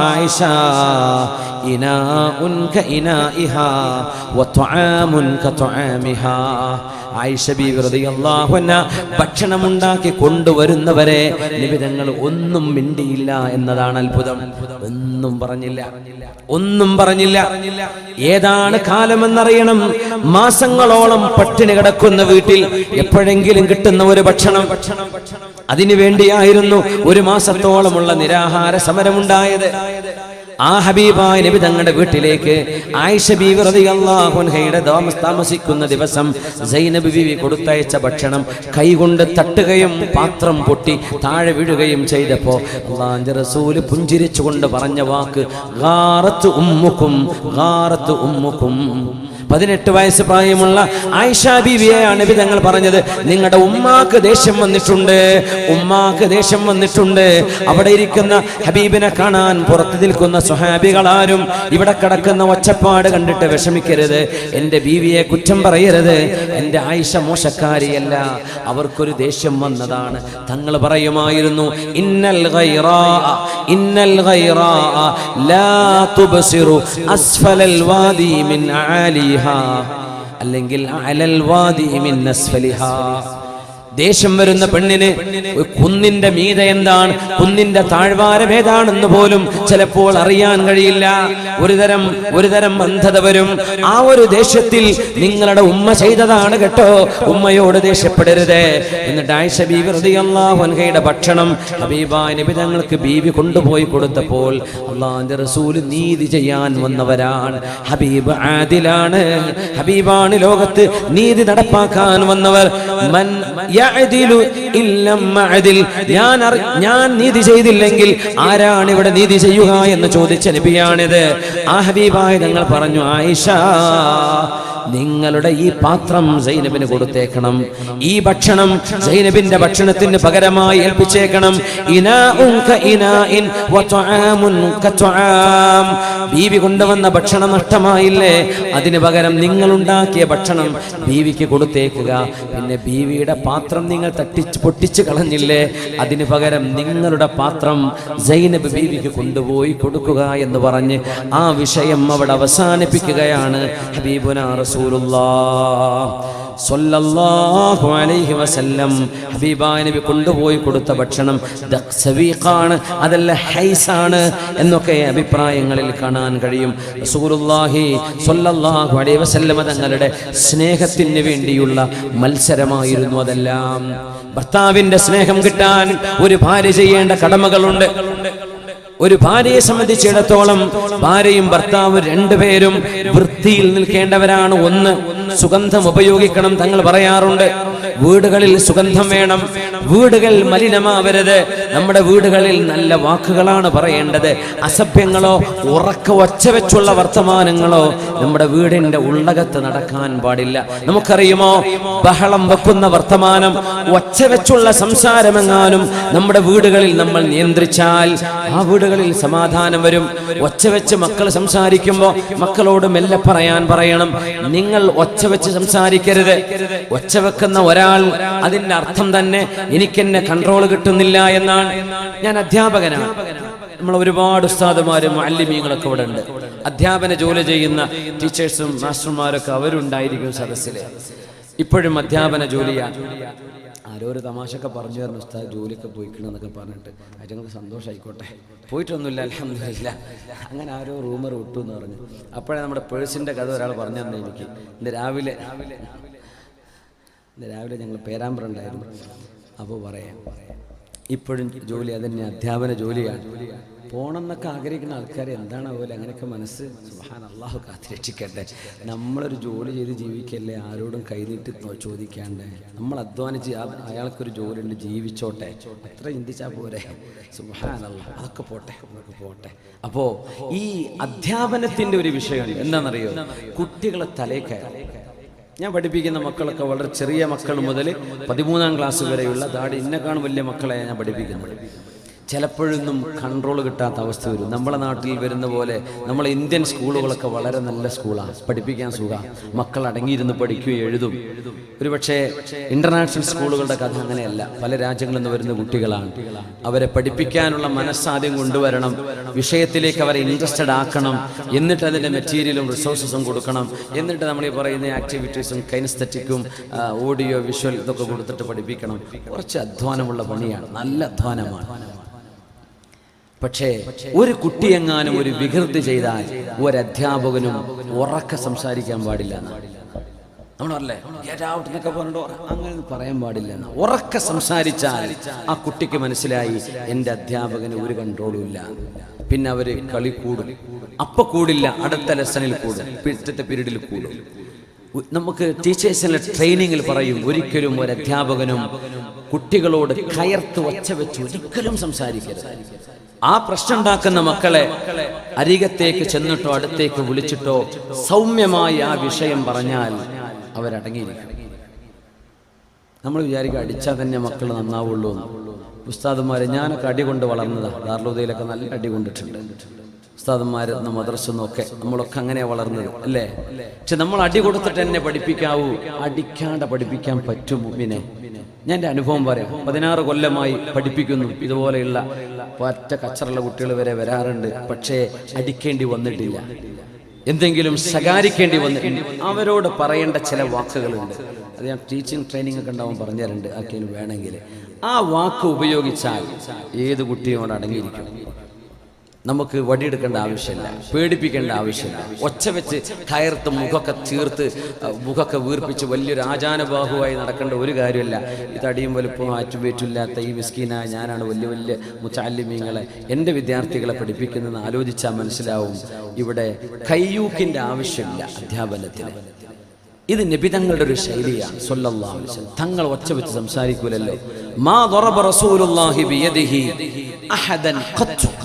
ആയിഷ ഇനാഉൻ കഇനാഇഹാ വത്വആമുൻ കത്വആമിഹാ. ആയിഷ ബീവി റളിയല്ലാഹു അൻഹ ഭക്ഷണം ഉണ്ടാക്കി കൊണ്ടുവരുന്നവരെ നബി തങ്ങൾ ഒന്നും മിണ്ടിയില്ല എന്നതാണ് അത്ഭുതം. ഒന്നും പറഞ്ഞില്ല, ഒന്നും പറഞ്ഞില്ല. ഏതാണ് കാലമെന്നറിയണം. മാസങ്ങളോളം പട്ടിണി കിടക്കുന്ന വീട്ടിൽ എപ്പോഴെങ്കിലും കിട്ടുന്ന ഒരു ഭക്ഷണം, അതിനു വേണ്ടിയായിരുന്നു ഒരു മാസത്തോളമുള്ള നിരാഹാര സമരമുണ്ടായത്. ആ ഹബീബായ നബി തങ്ങളുടെ വീട്ടിലേക്ക് ആയിഷ ബീവി റളിയല്ലാഹു അൻഹയുടെ താമസിക്കുന്ന ദിവസം സൈനബ് ബീവി കൊടുത്തയച്ച ഭക്ഷണം കൈകൊണ്ട് തട്ടുകയും പാത്രം പൊട്ടി താഴെ വീഴുകയും ചെയ്തപ്പോ അല്ലാഹുവിന്റെ റസൂല് പുഞ്ചിരിച്ചുകൊണ്ട് പറഞ്ഞ വാക്ക് ഗാറത്ത് ഉമ്മുക്കും, ഗാറത്ത് ഉമ്മുക്കും. 18 വയസ്സ് പ്രായമുള്ള ആയിഷ ബീവിയെയാണ് നബി തങ്ങൾ പറഞ്ഞത്, നിങ്ങളുടെ ഉമ്മാക്ക് ദേഷ്യം വന്നിട്ടുണ്ട്, ഉമ്മാക്ക് ദേഷ്യം വന്നിട്ടുണ്ട്. അവിടെ ഇരിക്കുന്ന ഹബീബിനെ കാണാൻ പുറത്തു നിൽക്കുന്ന സ്വഹാബികളാരും ഇവിടെ കിടക്കുന്ന ഒച്ചപ്പാട് കണ്ടിട്ട് വിഷമിക്കരുത്, എന്റെ ബീവിയെ കുറ്റം പറയരുത്, എന്റെ ആയിഷ മോശക്കാരിയല്ല, അവർക്കൊരു ദേഷ്യം വന്നതാണ്. തങ്ങൾ പറയുമായിരുന്നു, ഇന്നൽ ഗൈറാ, ഇന്നൽ ഗൈറാ ലാ തുബ്സിറു അസ്ഫലൽ വാദി മിൻ ആലി അല്ലെങ്കിൽ അലൽ വാദി മിൻ അസ്ഫലിഹാ. ദേഷ്യം വരുന്ന പെണ്ണിന് കുന്നിന്റെ മീതെ എന്താണ്, കുന്നിന്റെ താഴ്വാരം ഏതാണെന്ന് പോലും ചിലപ്പോൾ അറിയാൻ കഴിയില്ല. ഒരു തരം അന്ധത വരും. ആ ഒരു ദേഷ്യത്തിൽ നിങ്ങളുടെ ഉമ്മ ചെയ്തതാണ് കേട്ടോ, ഉമ്മയോട് ദേഷ്യപ്പെടരുത്. എന്നിട്ട് ആയിഷ ബീവി റളിയല്ലാഹു അൻഹയുടെ ഭക്ഷണം ഹബീബായ നബി തങ്ങൾക്ക് ബീവി കൊണ്ടുപോയി കൊടുത്തപ്പോൾ അല്ലാഹുവിന്റെ റസൂൽ നീതി ചെയ്യാൻ വന്നവരാണ്. ഹബീബ് ആദിലാണ്, ഹബീബാണ് ലോകത്ത് നീതി നടപ്പാക്കാൻ വന്നവർ. മൻ ഞാൻ നീതി ചെയ്തില്ലെങ്കിൽ ആരാണ് ഇവിടെ നീതി ചെയ്യുക എന്ന് ചോദിച്ച നബിയാണിത്. ആ ഹബീബായ തങ്ങൾ പറഞ്ഞു, ആയിഷ നിങ്ങളുടെ ഈ പാത്രം സൈനബിന് കൊടുത്തേക്കണം, ഈ ഭക്ഷണം സൈനബിന്റെ ഭക്ഷണത്തിന് പകരമായി ഏൽപ്പിച്ചേക്കണം. ബീവി കൊണ്ടുവന്ന ഭക്ഷണം നഷ്ടമായില്ലേ, അതിന് പകരം നിങ്ങൾ ഉണ്ടാക്കിയ ഭക്ഷണം ബീവിക്ക് കൊടുത്തേക്കുക. പിന്നെ ബീവിയുടെ പാത്രം നിങ്ങൾ പൊട്ടിച്ച് കളഞ്ഞില്ലേ, അതിന് പകരം നിങ്ങളുടെ പാത്രം സൈനബ് ബീവിക്ക് കൊണ്ടുപോയി കൊടുക്കുക എന്ന് പറഞ്ഞ് ആ വിഷയം അവിടെ അവസാനിപ്പിക്കുകയാണ് ഹബീബുനാ റസൂലുള്ളാഹി സ്വല്ലല്ലാഹു അലൈഹി വസല്ലം. ഹബീബായ നബി കൊണ്ടുപോയി കൊടുത്ത ഭക്ഷണം സവീഖാണ്, അതല്ല ഹൈസാണ് എന്നൊക്കെ അഭിപ്രായങ്ങളിൽ കാണാൻ കഴിയും. റസൂലുള്ളാഹി സ്വല്ലല്ലാഹു അലൈഹി വസല്ലം തങ്ങളുടെ സ്നേഹത്തിന് വേണ്ടിയുള്ള മത്സരമായിരുന്നു അതെല്ലാം. ഭർത്താവിന്റെ സ്നേഹം കിട്ടാൻ ഒരു ഭാര്യ ചെയ്യേണ്ട കടമകളുണ്ട്. ഒരു ഭാര്യയെ സംബന്ധിച്ചിടത്തോളം ഭാര്യയും ഭർത്താവും രണ്ടുപേരും വൃത്തിയിൽ നിൽക്കേണ്ടവരാണ്. ഒന്ന്, സുഗന്ധം ഉപയോഗിക്കണം. തങ്ങൾ പറയാറുണ്ട്, വീടുകളിൽ സുഗന്ധം വേണം, വീടുകൾ മലിനമാവരുത്. നമ്മുടെ വീടുകളിൽ നല്ല വാക്കുകളാണ് പറയേണ്ടത്. അസഭ്യങ്ങളോ ഉറക്ക ഒച്ച വെച്ചുള്ള വർത്തമാനങ്ങളോ നമ്മുടെ വീടിന്റെ ഉള്ളകത്ത് നടക്കാൻ പാടില്ല. നമുക്കറിയുമോ, ബഹളം വെക്കുന്ന വർത്തമാനം, ഒച്ച വെച്ചുള്ള സംസാരമെങ്ങാനും നമ്മുടെ വീടുകളിൽ നമ്മൾ നിയന്ത്രിച്ചാൽ ആ വീടുകളിൽ സമാധാനം വരും. ഒച്ച വെച്ച് മക്കൾ സംസാരിക്കുമ്പോൾ മക്കളോട് മെല്ലെ പറയണം, നിങ്ങൾ ഒച്ച വെച്ച് സംസാരിക്കരുത്. ഒച്ച വെക്കുന്ന ഒരാൾ, അതിന്റെ അർത്ഥം തന്നെ എനിക്കെന്നെ കൺട്രോൾ കിട്ടുന്നില്ല എന്നാണ്. ഞാൻ അധ്യാപകനാണ്. നമ്മൾ ഒരുപാട് ഉസ്താദുമാരും മുഅല്ലിമീങ്ങളൊക്കെ ഇവിടെ ഉണ്ട്. അധ്യാപന ജോലി ചെയ്യുന്ന ടീച്ചേഴ്സും മാസ്റ്റർമാരൊക്കെ അവരുണ്ടായിരിക്കും സദസ്സിൽ. ഇപ്പോഴും അധ്യാപന ജോലിയാണ്. ആരോ ഒരു തമാശയൊക്കെ പറഞ്ഞു തരുന്നു, ഉസ്താദ് ജോലിയൊക്കെ പോയിക്കണമെന്നൊക്കെ പറഞ്ഞിട്ട്. അതിനൊക്കെ സന്തോഷമായിക്കോട്ടെ. പോയിട്ടൊന്നുമില്ല, അൽഹംദുലില്ലാ. അങ്ങനെ ആരോ റൂമർ വിട്ടു എന്ന് പറഞ്ഞു. അപ്പോഴേ നമ്മുടെ പേഴ്സിൻ്റെ കഥ ഒരാൾ പറഞ്ഞു തന്നെ എനിക്ക്. ഇന്ന് രാവിലെ ഞങ്ങൾ പേരാമ്പ്രണ്ടായിരുന്നു. അപ്പോൾ പറയാം, ഇപ്പോഴും ജോലി അതന്നെ, അധ്യാപന ജോലിയാണ്. പോകണമെന്നൊക്കെ ആഗ്രഹിക്കുന്ന ആൾക്കാർ എന്താണ് അതുപോലെ അങ്ങനെയൊക്കെ മനസ്സ്. സുബ്ഹാൻ അല്ലാഹു കാത്തിരക്ഷിക്കട്ടെ. നമ്മളൊരു ജോലി ചെയ്ത് ജീവിക്കല്ലേ, ആരോടും കൈനീട്ടി ചോദിക്കാണ്ട് നമ്മൾ അധ്വാനിച്ച് അയാൾക്കൊരു ജോലി ഉണ്ട്, ജീവിച്ചോട്ടെ, അത്ര ചിന്തിച്ചാൽ പോരെ. സുബ്ഹാൻ അല്ലാഹ്, അതൊക്കെ പോട്ടെ. അപ്പോൾ ഈ അധ്യാപനത്തിൻ്റെ ഒരു വിഷയമുണ്ട്. എന്താണെന്നറിയോ, കുട്ടികളെ തലേ കയറി. ഞാൻ പഠിപ്പിക്കുന്ന മക്കളൊക്കെ വളരെ ചെറിയ മക്കൾ മുതൽ 13ാം ക്ലാസ് വരെയുള്ള ദാടി ഇന്നെക്കാളും വലിയ മക്കളെ ഞാൻ പഠിപ്പിക്കുന്നത്. ചിലപ്പോഴൊന്നും കൺട്രോൾ കിട്ടാത്ത അവസ്ഥ വരും. നമ്മളെ നാട്ടിൽ വരുന്ന പോലെ നമ്മളെ ഇന്ത്യൻ സ്കൂളുകളൊക്കെ വളരെ നല്ല സ്കൂളാണ്, പഠിപ്പിക്കാൻ സുഖമാണ്, മക്കൾ അടങ്ങിയിരുന്ന് പഠിക്കുകയും എഴുതും. ഒരുപക്ഷെ ഇന്റർനാഷണൽ സ്കൂളുകളുടെ കഥ അങ്ങനെയല്ല. പല രാജ്യങ്ങളിൽ നിന്ന് വരുന്ന കുട്ടികളാണ്. അവരെ പഠിപ്പിക്കാനുള്ള മനസ്സാദ്യം കൊണ്ടുവരണം, വിഷയത്തിലേക്ക് അവരെ ഇൻട്രസ്റ്റഡ് ആക്കണം, എന്നിട്ട് അതിൻ്റെ മെറ്റീരിയലും റിസോഴ്സസും കൊടുക്കണം. എന്നിട്ട് നമ്മൾ ഈ പറയുന്ന ആക്ടിവിറ്റീസും കൈനസ്തെറ്റിക്കും ഓഡിയോ വിഷ്വൽ ഇതൊക്കെ കൊടുത്തിട്ട് പഠിപ്പിക്കണം. കുറച്ച് അധ്വാനമുള്ള പണിയാണ്, നല്ല അധ്വാനമാണ്. പക്ഷേ ഒരു കുട്ടിയെങ്ങാനും ഒരു വികൃതി ചെയ്താൽ ഒരധ്യാപകനും ഉറക്കെ സംസാരിക്കാൻ പാടില്ല. നമ്മളല്ലേ എന്നൊക്കെ പറഞ്ഞിട്ടോ അങ്ങനെ പറയാൻ പാടില്ല. ഉറക്കെ സംസാരിച്ചാൽ ആ കുട്ടിക്ക് മനസ്സിലായി എൻ്റെ അധ്യാപകന് ഒരു കൺട്രോളും ഇല്ല. പിന്നെ അവര് കളി കൂടും. അപ്പൊ കൂടില്ല, അടുത്ത ലെസണിൽ കൂടും, പിറ്റത്തെ പീരീഡിൽ കൂടും. നമുക്ക് ടീച്ചേഴ്സിന്റെ ട്രെയിനിങ്ങിൽ പറയും, ഒരിക്കലും ഒരു അധ്യാപകനും കുട്ടികളോട് കയർത്ത് ഒച്ച വെച്ച് ഒരിക്കലും സംസാരിക്കരുത്. ആ പ്രശ്നം ഉണ്ടാക്കുന്ന മക്കളെ അരികത്തേക്ക് ചെന്നിട്ടോ അടുത്തേക്ക് വിളിച്ചിട്ടോ സൗമ്യമായി ആ വിഷയം പറഞ്ഞാൽ അവരടങ്ങിയിരിക്കും. നമ്മൾ വിചാരിക്കുക അടിച്ചാൽ തന്നെ മക്കൾ നന്നാവുള്ളൂ എന്ന്. ഉസ്താദുമാരെ, ഞാനൊക്കെ അടി കൊണ്ട് വളർന്നതാണ്. ദാറുൽ-ഹുദയിലൊക്കെ നല്ല അടി കൊണ്ടിട്ടുണ്ട്. ഉസ്താദന്മാർ മദ്രസന്നൊക്കെ നമ്മളൊക്കെ അങ്ങനെയാണ് വളർന്നത് അല്ലേ. പക്ഷെ നമ്മൾ അടി കൊടുത്തിട്ട് എന്നെ പഠിപ്പിക്കാവൂ, അടിക്കാണ്ട് പഠിപ്പിക്കാൻ പറ്റും മുഅ്മിനെ. ഞാൻ എൻ്റെ അനുഭവം പറയാം. 16 കൊല്ലമായി പഠിപ്പിക്കുന്നു. ഇതുപോലെയുള്ള പറ്റ കച്ചറുള്ള കുട്ടികൾ വരെ വരാറുണ്ട്. പക്ഷേ അടിക്കേണ്ടി വന്നിട്ടില്ല, എന്തെങ്കിലും ശകാരിക്കേണ്ടി വന്നിട്ടുണ്ട്. അവരോട് പറയേണ്ട ചില വാക്കുകളുണ്ട്. അത് ഞാൻ ടീച്ചിങ് ട്രെയിനിങ് ഒക്കെ ഉണ്ടാവും പറഞ്ഞു തരുന്നുണ്ട്, ആർക്കെങ്കിലും വേണമെങ്കിൽ. ആ വാക്ക് ഉപയോഗിച്ചാൽ ഏത് കുട്ടിയോട് അടങ്ങിയിരിക്കണം. നമുക്ക് വടിയെടുക്കേണ്ട ആവശ്യമില്ല, പേടിപ്പിക്കേണ്ട ആവശ്യമില്ല. ഒച്ച വെച്ച് കയർത്ത് മുഖമൊക്കെ ചീർത്ത് മുഖമൊക്കെ വീർപ്പിച്ച് വലിയൊരു ആചാനബാഹുവായി നടക്കേണ്ട ഒരു കാര്യമില്ല. ഈ തടിയും വലുപ്പവും ആറ്റുപേറ്റില്ലാത്ത ഈ മിസ്കീനായ ഞാനാണ് വലിയ വലിയ മുതഅല്ലിമീങ്ങളെ, എൻ്റെ വിദ്യാർത്ഥികളെ പഠിപ്പിക്കുന്നതെന്ന് ആലോചിച്ചാൽ മനസ്സിലാവും. ഇവിടെ കയ്യൂക്കിൻ്റെ ആവശ്യമില്ല അധ്യാപനത്തിന്. ഇത് നബി തങ്ങളുടെ ഒരു ശൈലിയാണ് സ്വല്ലല്ലാഹു അലൈഹി വസല്ലം. തങ്ങൾ ഒച്ച വെച്ച് സംസാരിക്കൂലല്ലോ. മാ ദറബ റസൂലുള്ളാഹി ബിയദിഹി അഹദൻ ഖത്ത്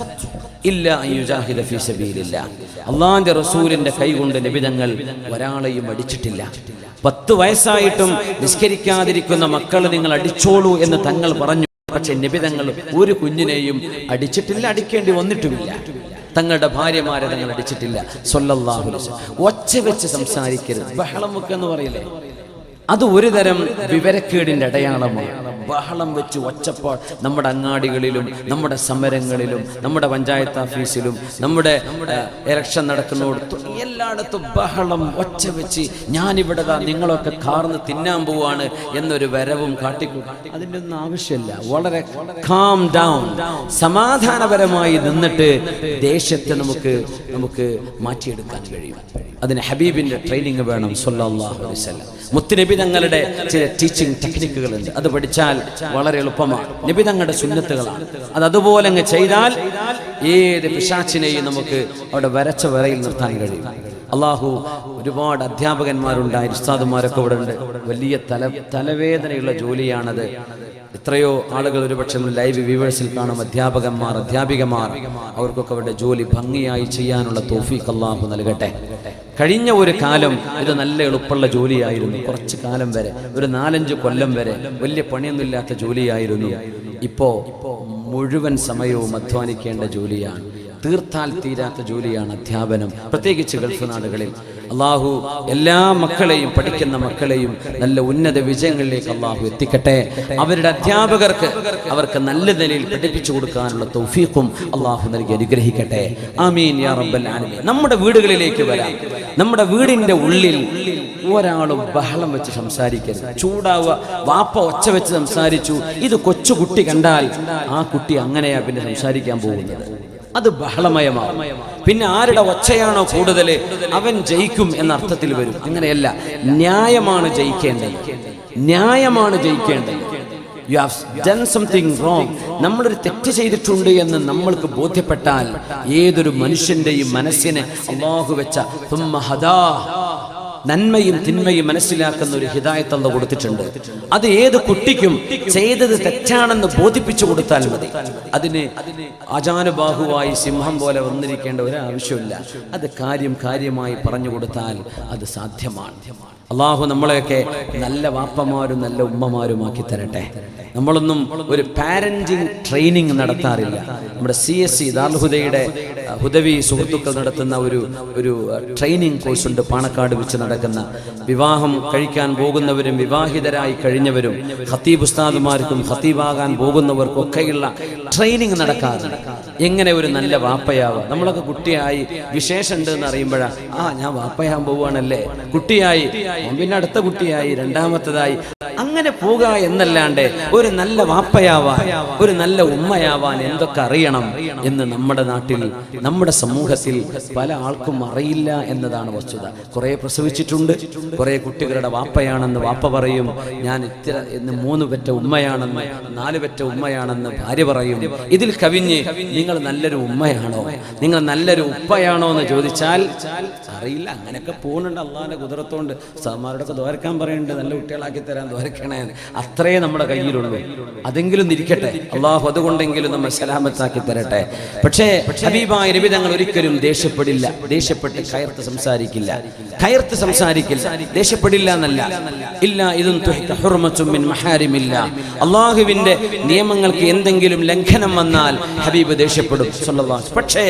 ഇല്ലാ അൻ യുജാഹിദ ഫീ സബീലില്ലാഹ്. അല്ലാഹുവിന്റെ റസൂലിന്റെ കൈ കൊണ്ട് നബി തങ്ങൾ ഒരാളെയും അടിച്ചിട്ടില്ല. 10 വയസ്സായിട്ടും നിസ്കരിക്കാതിരിക്കുന്ന മക്കളെ നിങ്ങൾ അടിച്ചോളൂ എന്ന് തങ്ങൾ പറഞ്ഞു. പക്ഷെ നബി തങ്ങൾ ഒരു കുഞ്ഞിനെയും അടിച്ചിട്ടില്ല, അടിക്കേണ്ടി വന്നിട്ടുമില്ല. തങ്ങളുടെ ഭാര്യമാരെ തങ്ങൾ അടിച്ചിട്ടില്ല സ്വല്ലല്ലാഹു അലൈഹി വസല്ലം. ഒച്ച വെച്ച് സംസാരിക്കരുത്. ബഹളം വെക്കെന്ന് പറയില്ലേ, അത് ഒരു തരം വിവരക്കേടിന്റെ അടയാളമാണ്. ബഹളം വെച്ച് ഒച്ചപ്പാട് നമ്മുടെ അങ്ങാടികളിലും നമ്മുടെ സമരങ്ങളിലും നമ്മുടെ പഞ്ചായത്ത് ഓഫീസിലും നമ്മുടെ ഇലക്ഷൻ നടക്കുന്നിടത്തും എല്ലായിടത്തും ബഹളം ഒച്ച വെച്ച് ഞാനിവിടെ നിങ്ങളൊക്കെ കാർന്ന് തിന്നാൻ പോവാണ് എന്നൊരു വരവും കാട്ടിക്കും. അതിൻ്റെ ഒന്നും ആവശ്യമില്ല. വളരെ കാം ഡൗൺ, സമാധാനപരമായി നിന്നിട്ട് ദേശത്തെ നമുക്ക് മാറ്റിയെടുക്കാൻ കഴിയും. അതിന് ഹബീബിന്റെ ട്രെയിനിങ് വേണം സ്വല്ലല്ലാഹു അലൈഹി വസല്ലം. മുത്തുനബി തങ്ങളുടെ ചില ടീച്ചിങ് ടെക്നിക്കുകളുണ്ട്. അത് പഠിച്ചാൽ വളരെ എളുപ്പമാണ്. നബി തങ്ങളുടെ സുന്നത്തുകളാണ്. അത് അതുപോലെ അങ്ങ് ചെയ്താൽ ഏത് പിശാചിനെയും നമുക്ക് അവിടെ വരച്ച വരയിൽ നിർത്താൻ കഴിയും. അള്ളാഹു ഒരുപാട് അധ്യാപകന്മാരുണ്ടായി, ഉസ്താദുമാരൊക്കെ ഇവിടെ ഉണ്ട്. വലിയ തലവേദനയുള്ള ജോലിയാണത്. എത്രയോ ആളുകൾ ഒരുപക്ഷെ ലൈവ് വ്യൂവേഴ്സിൽ കാണും, അധ്യാപകന്മാർ, അധ്യാപികമാർ. അവർക്കൊക്കെ അവരുടെ ജോലി ഭംഗിയായി ചെയ്യാനുള്ള തൗഫീഖ് അള്ളാഹു നൽകട്ടെ. കഴിഞ്ഞ ഒരു കാലം ഇത് നല്ല എളുപ്പമുള്ള ജോലിയായിരുന്നു. കുറച്ച് കാലം വരെ, ഒരു 4-5 കൊല്ലം വരെ വലിയ പണിയൊന്നുമില്ലാത്ത ജോലിയായിരുന്നു. ഇപ്പോ മുഴുവൻ സമയവും അധ്വാനിക്കേണ്ട ജോലിയാണ്. തീർത്താൽ തീരാത്ത ജോലിയാണ് അധ്യാപനം, പ്രത്യേകിച്ച് ഗൾഫ് നാടുകളിൽ. അള്ളാഹു എല്ലാ മക്കളെയും, പഠിക്കുന്ന മക്കളെയും നല്ല ഉന്നത വിജയങ്ങളിലേക്ക് അള്ളാഹു എത്തിക്കട്ടെ. അവരുടെ അധ്യാപകർക്ക് അവർക്ക് നല്ല നിലയിൽ പഠിപ്പിച്ചു കൊടുക്കാനുള്ള തൗഫീഖും അള്ളാഹു നൽകി അനുഗ്രഹിക്കട്ടെ. ആമീൻ യാ റബ്ബൽ ആലമീൻ. നമ്മുടെ വീടുകളിലേക്ക് വരാം. നമ്മുടെ വീടിന്റെ ഉള്ളിൽ ഒരാളും ബഹളം വെച്ച് സംസാരിക്കരുത്. ചൂടാവുക, വാപ്പ ഒച്ച വെച്ച് സംസാരിച്ചു, ഇത് കൊച്ചുകുട്ടി കണ്ടാൽ ആ കുട്ടി അങ്ങനെയാ പിന്നെ സംസാരിക്കാൻ പോകുന്നത്. അത് ബഹളമയമാവും. പിന്നെ ആരുടെ ഒച്ചയാണോ കൂടുതൽ അവൻ ജയിക്കും എന്ന അർത്ഥത്തിൽ വരും. അങ്ങനെയല്ല, ന്യായമാണ് ജയിക്കേണ്ടത്, ന്യായമാണ് ജയിക്കേണ്ടത്. You have done something wrong. നമ്മളൊരു തെറ്റ് ചെയ്തിട്ടുണ്ട് എന്ന് നമ്മൾക്ക് ബോധ്യപ്പെട്ടാൽ ഏതൊരു മനുഷ്യന്റെയും മനസ്സിനെ അല്ലാഹു വെച്ച തുമ്മ ഹദാ, നന്മയും തിന്മയും മനസ്സിലാക്കുന്ന ഒരു ഹിദായത്ത് അല്ലാഹു കൊടുത്തിട്ടുണ്ട്. അത് ഏത് കുട്ടിക്കും ചെയ്തത് തെറ്റാണെന്ന് ബോധിപ്പിച്ചു കൊടുത്താൽ മതി. അതിന് അജാനുബാഹുവായി സിംഹം പോലെ വന്നിരിക്കേണ്ട ഒരു ആവശ്യമില്ല. അത് കാര്യമായി പറഞ്ഞു കൊടുത്താൽ അത് സാധ്യമാണ്. അള്ളാഹു നമ്മളെയൊക്കെ നല്ല വാപ്പമാരും നല്ല ഉമ്മമാരുമാക്കി തരട്ടെ. നമ്മളൊന്നും ഒരു പാരന്റിങ് ട്രെയിനിങ് നടത്താറില്ല. നമ്മുടെ CSC ദാറുൽ ഹുദയുടെ ഹുദവി സുഹൃത്തുക്കൾ നടത്തുന്ന ഒരു ട്രെയിനിങ് കോഴ്സ് ഉണ്ട് പാണക്കാട് വെച്ച് നടക്കുന്ന. വിവാഹം കഴിക്കാൻ പോകുന്നവരും വിവാഹിതരായി കഴിഞ്ഞവരും ഖത്തീബ് ഉസ്താദുമാർക്കും ഖത്തീബാകാൻ പോകുന്നവർക്കും ഒക്കെയുള്ള ട്രെയിനിങ് നടക്കാറുണ്ട്. എങ്ങനെ ഒരു നല്ല വാപ്പയാവുക. നമ്മളൊക്കെ കുട്ടിയായി വിശേഷം ഉണ്ട് എന്ന് അറിയുമ്പോഴാണ് ഞാൻ വാപ്പയാകാൻ പോവുകയാണല്ലേ, കുട്ടിയായി, പിന്നെ അടുത്ത കുട്ടിയായി, രണ്ടാമത്തതായി, അങ്ങനെ പോകുക എന്നല്ലാണ്ട് ഒരു നല്ല വാപ്പയാവാൻ, ഒരു നല്ല ഉമ്മയാവാൻ എന്തൊക്കെ അറിയണം എന്ന് നമ്മുടെ നാട്ടിൽ, നമ്മുടെ സമൂഹത്തിൽ പല ആൾക്കും അറിയില്ല എന്നതാണ് വസ്തുത. കുറെ പ്രസവിച്ചിട്ടുണ്ട്, കുറെ കുട്ടികളുടെ വാപ്പയാണെന്ന് വാപ്പ പറയും. ഞാൻ ഇത്ര 3 പെറ്റ ഉമ്മയാണെന്ന്, 4 പെറ്റ ഉമ്മയാണെന്ന് ഭാര്യ പറയും. ഇതിൽ കവിഞ്ഞ് നിങ്ങൾ നല്ലൊരു ഉമ്മയാണോ, നിങ്ങൾ നല്ലൊരു ഉപ്പയാണോ എന്ന് ചോദിച്ചാൽ അറിയില്ല. അങ്ങനെയൊക്കെ പോകുന്നുണ്ട്. അള്ളാഹിന്റെ കുതിരത്തോണ്ട് സാമാരോടൊക്കെ ദ്വാരക്കാൻ പറയുന്നുണ്ട്, നല്ല കുട്ടികളാക്കി തരാൻ ദ്വാരക്കണേ. അത്രേ നമ്മുടെ കയ്യിലുള്ളൂ. അതെങ്കിലും ഇരിക്കട്ടെ. അള്ളാഹു അതുകൊണ്ടെങ്കിലും നമ്മൾ സലാമത്താക്കി തരട്ടെ. പക്ഷേ ഹബീബായ നബി തങ്ങൾ ഒരിക്കലും ദേഷ്യപ്പെടില്ല, ദേഷ്യപ്പെട്ട് കയർത്ത് സംസാരിക്കില്ല, ദേഷ്യപ്പെടില്ല എന്നല്ല. ഇല്ല ഇതും മിൻ മഹാരിമില്ല. അള്ളാഹുവിന്റെ നിയമങ്ങൾക്ക് എന്തെങ്കിലും ലംഘനം വന്നാൽ ഹബീബ് ദേഷ്യപ്പെടും സല്ലല്ലാഹു. പക്ഷേ